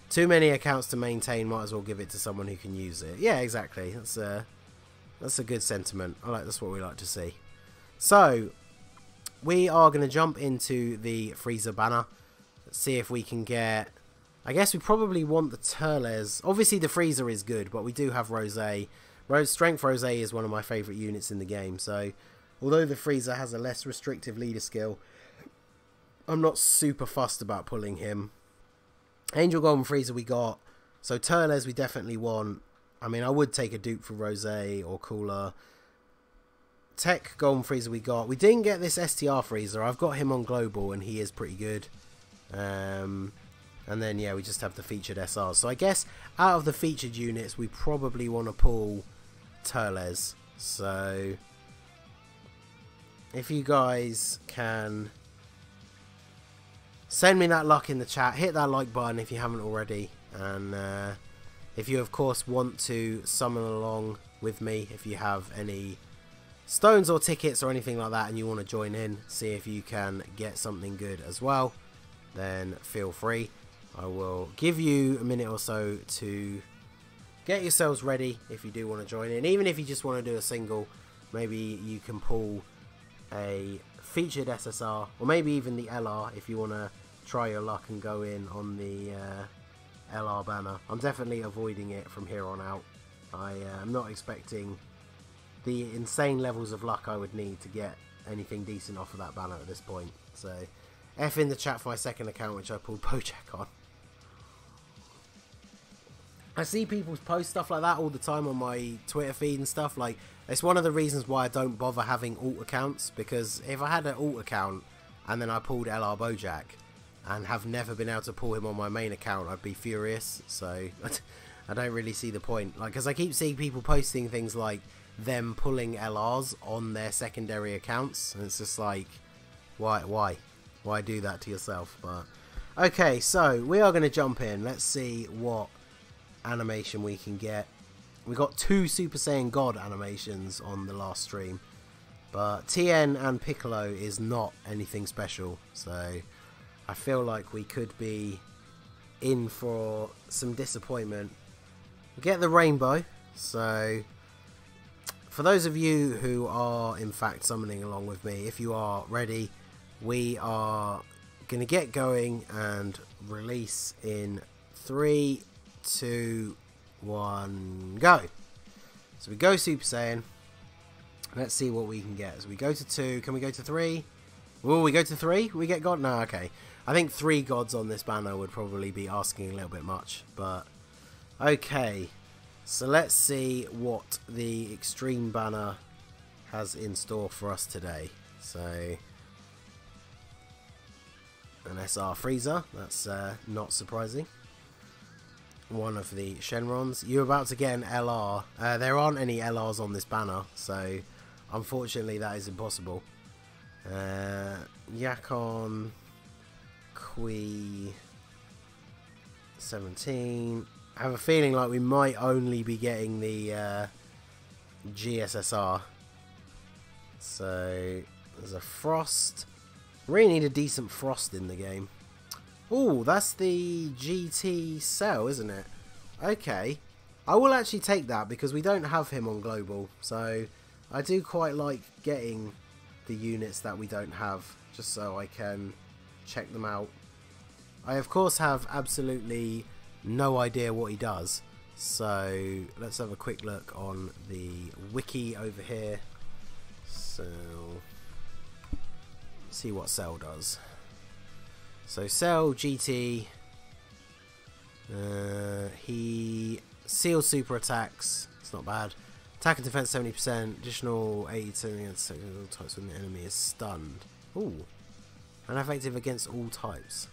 Speaker 1: too many accounts to maintain, might as well give it to someone who can use it. Yeah, exactly. That's a good sentiment. That's what we like to see. So we are going to jump into the Frieza banner. Let's see if we can get... I guess we probably want the Turles. Obviously the Frieza is good, but we do have Rose. Strength Rose is one of my favourite units in the game. So although the Frieza has a less restrictive leader skill, I'm not super fussed about pulling him. Angel Golden Frieza we got. So Turles we definitely want. I mean, I would take a dupe for Rose or Cooler. Tech Golden Frieza we got. We didn't get this STR Frieza. I've got him on Global and he is pretty good. And then yeah, we just have the featured SRs. So I guess out of the featured units, we probably want to pull Turles. So if you guys can send me that luck in the chat, hit that like button if you haven't already, and if you of course want to summon along with me, if you have any stones or tickets or anything like that and you want to join in, see if you can get something good as well, then feel free. I will give you a minute or so to get yourselves ready if you do want to join in. Even if you just want to do a single, maybe you can pull a featured SSR, or maybe even the LR if you want to try your luck and go in on the LR banner. I'm definitely avoiding it from here on out. I am not expecting the insane levels of luck I would need to get anything decent off of that banner at this point. So, F in the chat for my second account, which I pulled Bojack on. I see people post stuff like that all the time on my Twitter feed and stuff. Like, it's one of the reasons why I don't bother having alt accounts, because if I had an alt account and then I pulled LR Bojack and have never been able to pull him on my main account, I'd be furious. So I don't really see the point. Like, because I keep seeing people posting things like them pulling LRs on their secondary accounts, and it's just like, why do that to yourself? But okay, so we are going to jump in. Let's see what animation we can get. We got 2 Super Saiyan God animations on the last stream, but TN and Piccolo is not anything special, so I feel like we could be in for some disappointment. We get the rainbow, so for those of you who are in fact summoning along with me, if you are ready, we are going to get going and release in 3, 2, 1, go. So we go Super Saiyan. Let's see what we can get. So we go to 2. Can we go to 3? Will we go to 3? We get God? No, okay. I think 3 gods on this banner would probably be asking a little bit much. But okay. So let's see what the Extreme banner has in store for us today. So an SR Freezer. That's not surprising. One of the Shenrons. You're about to get an LR. There aren't any LRs on this banner, so unfortunately that is impossible. Yakon, Kui, 17. I have a feeling like we might only be getting the GSSR. So there's a Frost. Really need a decent Frost in the game. Oh, that's the GT Cell, isn't it? Okay. I will actually take that because we don't have him on Global. So I do quite like getting the units that we don't have, just so I can check them out. I of course have absolutely no idea what he does. So let's have a quick look on the wiki over here. So see what Cell does. So Cell GT, he seals super attacks. It's not bad. Attack and defense 70%. Additional 80% against all types when the enemy is stunned. Ooh, and effective against all types.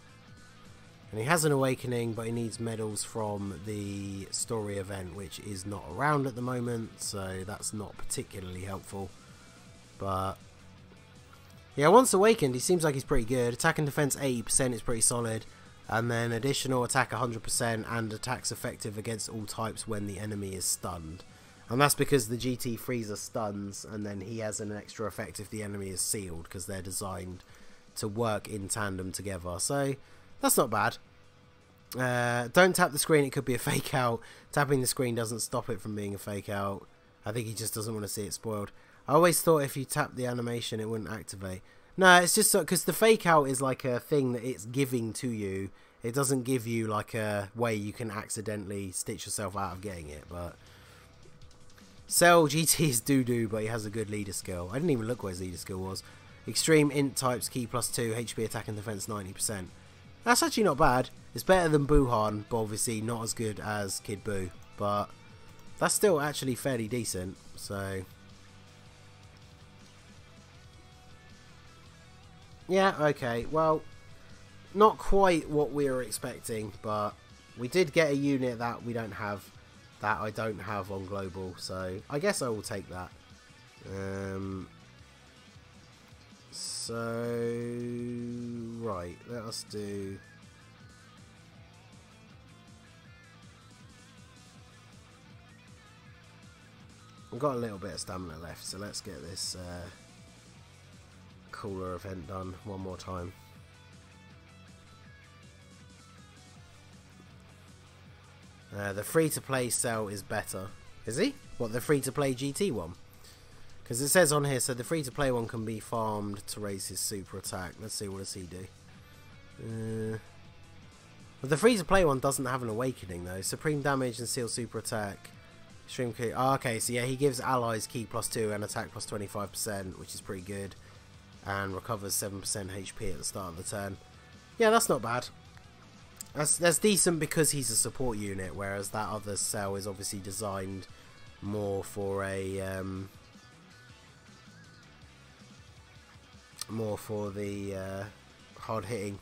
Speaker 1: And he has an awakening, but he needs medals from the story event, which is not around at the moment. So that's not particularly helpful. But yeah, once awakened, he seems like he's pretty good. Attack and defense 80% is pretty solid. And then additional attack 100% and attacks effective against all types when the enemy is stunned. And that's because the GT Freezer stuns, and then he has an extra effect if the enemy is sealed, because they're designed to work in tandem together. So that's not bad. Don't tap the screen, it could be a fake out. Tapping the screen doesn't stop it from being a fake out. I think he just doesn't want to see it spoiled. I always thought if you tap the animation it wouldn't activate. No, it's just so because the fake out is like a thing that it's giving to you. It doesn't give you like a way you can accidentally stitch yourself out of getting it. But Cell GT is doo-doo, but he has a good leader skill. I didn't even look what his leader skill was. Extreme int types, key +2, HP attack and defense 90%. That's actually not bad. It's better than Buhan, but obviously not as good as Kid Buu. But that's still actually fairly decent. So yeah, okay, well, not quite what we were expecting, but we did get a unit that we don't have, that I don't have on Global, so I guess I will take that. So, right, let us do... I've got a little bit of stamina left, so let's get this cooler event done one more time. The free-to-play Cell is better. Is he? What, the free-to-play GT one? Because it says on here, so the free-to-play one can be farmed to raise his super attack. Let's see, what does he do? But the free-to-play one doesn't have an awakening though. Supreme damage and seal super attack. Extreme key. Oh, okay, so yeah, he gives allies key +2 and attack +25%, which is pretty good. And recovers 7% HP at the start of the turn. Yeah, that's not bad. That's decent because he's a support unit, whereas that other cell is obviously designed more for a hard hitting.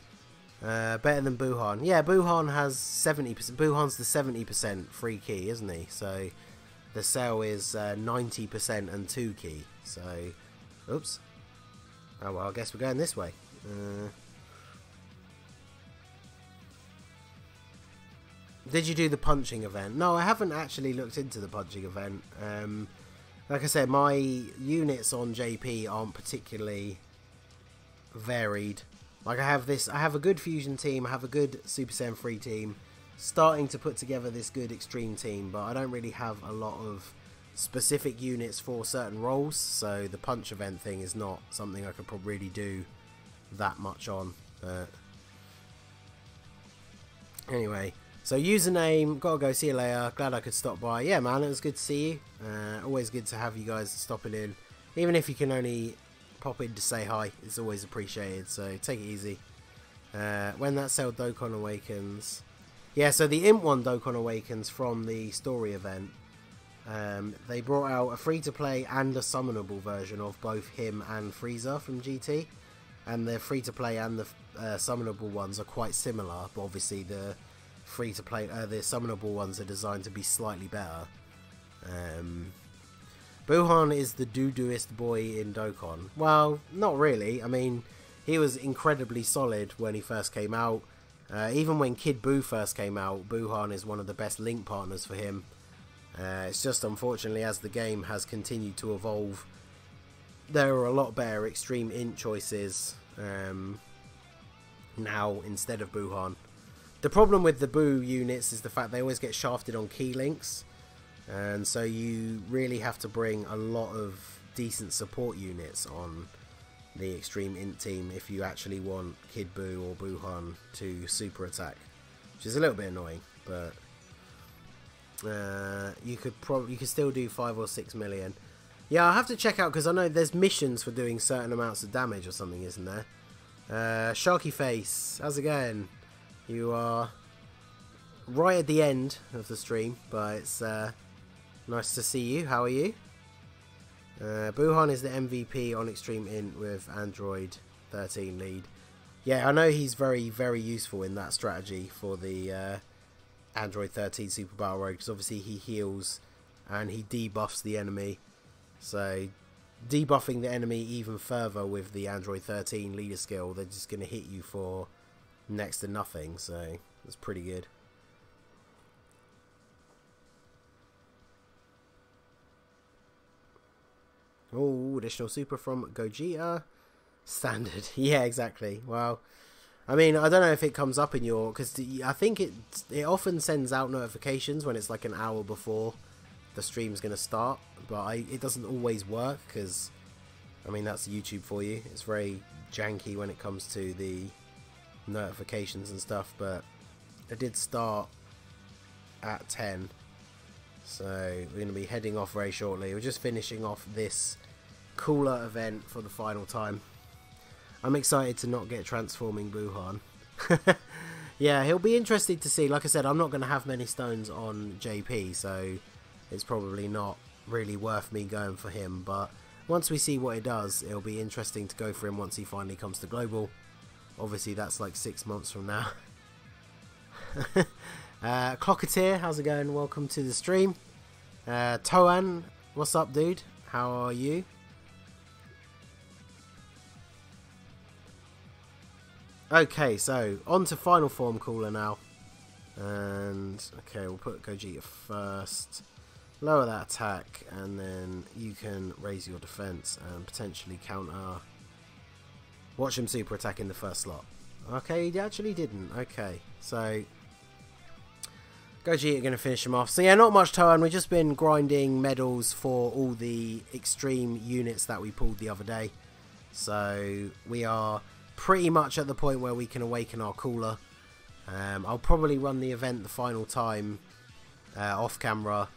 Speaker 1: Better than Buhan. Yeah, Buhan has 70%. Buhan's the 70% free key, isn't he? So the cell is 90% and 2 key. So, oops. Oh well, I guess we're going this way. Did you do the punching event? No, I haven't actually looked into the punching event. Like I said, my units on JP aren't particularly varied. Like I have a good fusion team, I have a good Super Saiyan 3 team, starting to put together this good extreme team, but I don't really have a lot of specific units for certain roles, so the punch event thing is not something I could probably really do that much on. Anyway, so username, gotta go, see you later, glad I could stop by. Yeah man, it was good to see you. Always good to have you guys stopping in, even if you can only pop in to say hi, it's always appreciated, so take it easy. When that cell Dokkan awakens, yeah, so the Imp one Dokkan awakens from the story event. They brought out a free-to-play and a summonable version of both him and Frieza from GT, and the free-to-play and the summonable ones are quite similar, but obviously the free-to-play, the summonable ones are designed to be slightly better. Buhan is the doo-dooist boy in Dokkan. Well, not really. I mean, he was incredibly solid when he first came out. Even when Kid Buu first came out, Buhan is one of the best link partners for him. It's just unfortunately, as the game has continued to evolve, there are a lot better extreme int choices now instead of Buhan. The problem with the Buu units is the fact they always get shafted on key links. And so you really have to bring a lot of decent support units on the Extreme Int team if you actually want Kid Buu or Buhan to super attack, which is a little bit annoying. But you could still do 5 or 6 million. Yeah, I'll have to check out because I know there's missions for doing certain amounts of damage or something, isn't there? Sharky Face, how's it going? You are right at the end of the stream, but it's nice to see you. How are you? Buhan is the MVP on Extreme Int with Android 13 lead. Yeah, I know he's very, very useful in that strategy for the Android 13 Super Battle Road, because obviously he heals and he debuffs the enemy. So debuffing the enemy even further with the Android 13 leader skill, they're just going to hit you for next to nothing. So that's pretty good. Oh, additional super from Gogeta. Standard. Yeah, exactly. Well, I mean, I don't know if it comes up in your... because I think it often sends out notifications when it's like an hour before the stream's going to start. But it doesn't always work because, I mean, that's YouTube for you. It's very janky when it comes to the notifications and stuff. But it did start at 10. So we're going to be heading off very shortly. We're just finishing off this cooler event for the final time. I'm excited to not get transforming Buhan. Yeah, he'll be interested to see. Like I said, I'm not going to have many stones on JP, so it's probably not really worth me going for him. But once we see what it does, it'll be interesting to go for him once he finally comes to Global. Obviously, that's like 6 months from now. Clocketeer, how's it going? Welcome to the stream. Toan, what's up, dude? How are you? Okay, so on to final form cooler now. And okay, we'll put Gogeta first. Lower that attack, and then you can raise your defense and potentially counter. Watch him super attack in the first slot. Okay, he actually didn't. Okay, so Gogeta going to finish him off. So yeah, not much Toan. We've just been grinding medals for all the extreme units that we pulled the other day. So we are pretty much at the point where we can awaken our cooler. I'll probably run the event the final time off camera.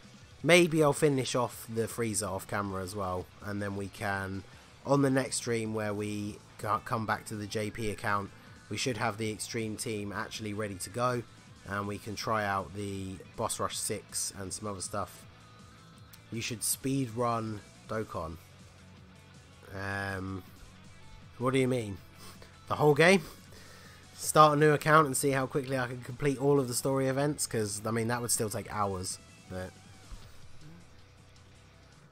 Speaker 1: Maybe I'll finish off the freezer off camera as well, and then we can, on the next stream where we come back to the JP account, we should have the extreme team actually ready to go, and we can try out the Boss Rush 6 and some other stuff. You should speed run Dokkan. What do you mean? The whole game? Start a new account and see how quickly I can complete all of the story events? Because, I mean, that would still take hours. But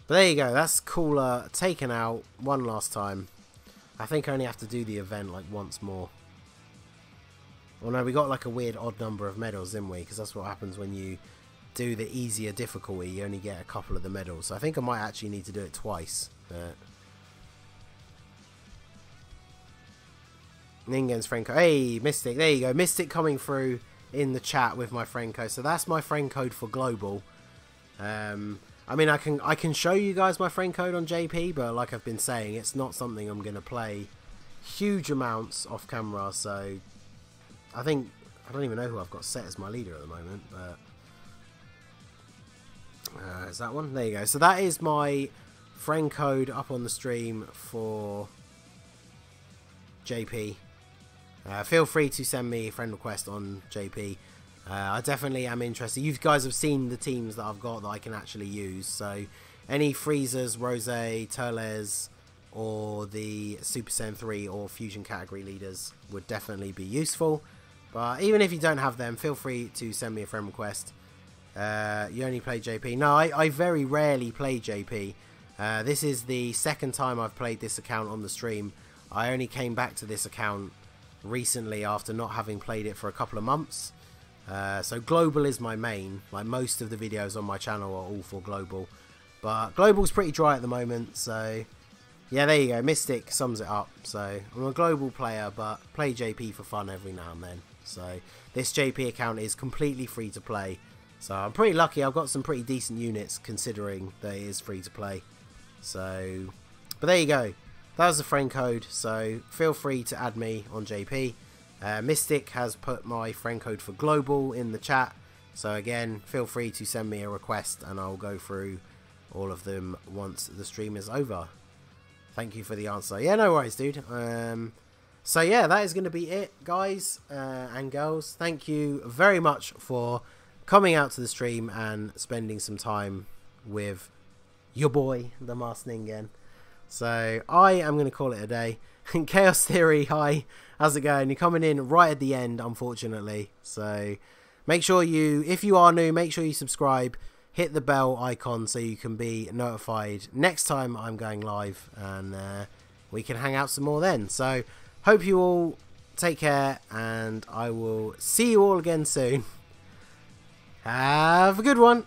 Speaker 1: there you go. That's Cooler taken out one last time. I think I only have to do the event like once more. Well, no, we got like a weird odd number of medals, didn't we? Because that's what happens when you do the easier difficulty. You only get a couple of the medals. So I think I might actually need to do it twice. But Ningen's Friend-code. Hey, Mystic. There you go. Mystic coming through in the chat with my friend code. So that's my friend code for global. I mean, I can show you guys my friend code on JP, but like I've been saying, it's not something I'm going to play huge amounts off camera. So I don't even know who I've got set as my leader at the moment, but is that one? There you go. So that is my friend code up on the stream for JP. Feel free to send me a friend request on JP. I definitely am interested. You guys have seen the teams that I've got that I can actually use. So any Freezers, Rose, Turles, or the Super Saiyan 3 or Fusion category leaders would definitely be useful. But even if you don't have them, feel free to send me a friend request. You only play JP? No, I very rarely play JP. This is the second time I've played this account on the stream. I only came back to this account recently after not having played it for a couple of months. So global is my main. Like most of the videos on my channel are all for global, but global's pretty dry at the moment. So yeah, there you go. Mystic sums it up. So I'm a global player, but play JP for fun every now and then. So this JP account is completely free to play. So I'm pretty lucky. I've got some pretty decent units considering that it is free to play. So, but there you go. That was the friend code. So feel free to add me on JP. Mystic has put my friend code for global in the chat, so again feel free to send me a request and I'll go through all of them once the stream is over. Thank you for the answer. Yeah, no worries, dude. So yeah, that is going to be it, guys and girls. Thank you very much for coming out to the stream and spending some time with your boy, the Masked Ningen. So I am going to call it a day. Chaos Theory, hi, how's it going? You're coming in right at the end, unfortunately. So make sure you, if you are new, make sure you subscribe, hit the bell icon so you can be notified next time I'm going live, and we can hang out some more then. So hope you all take care, and I will see you all again soon. Have a good one.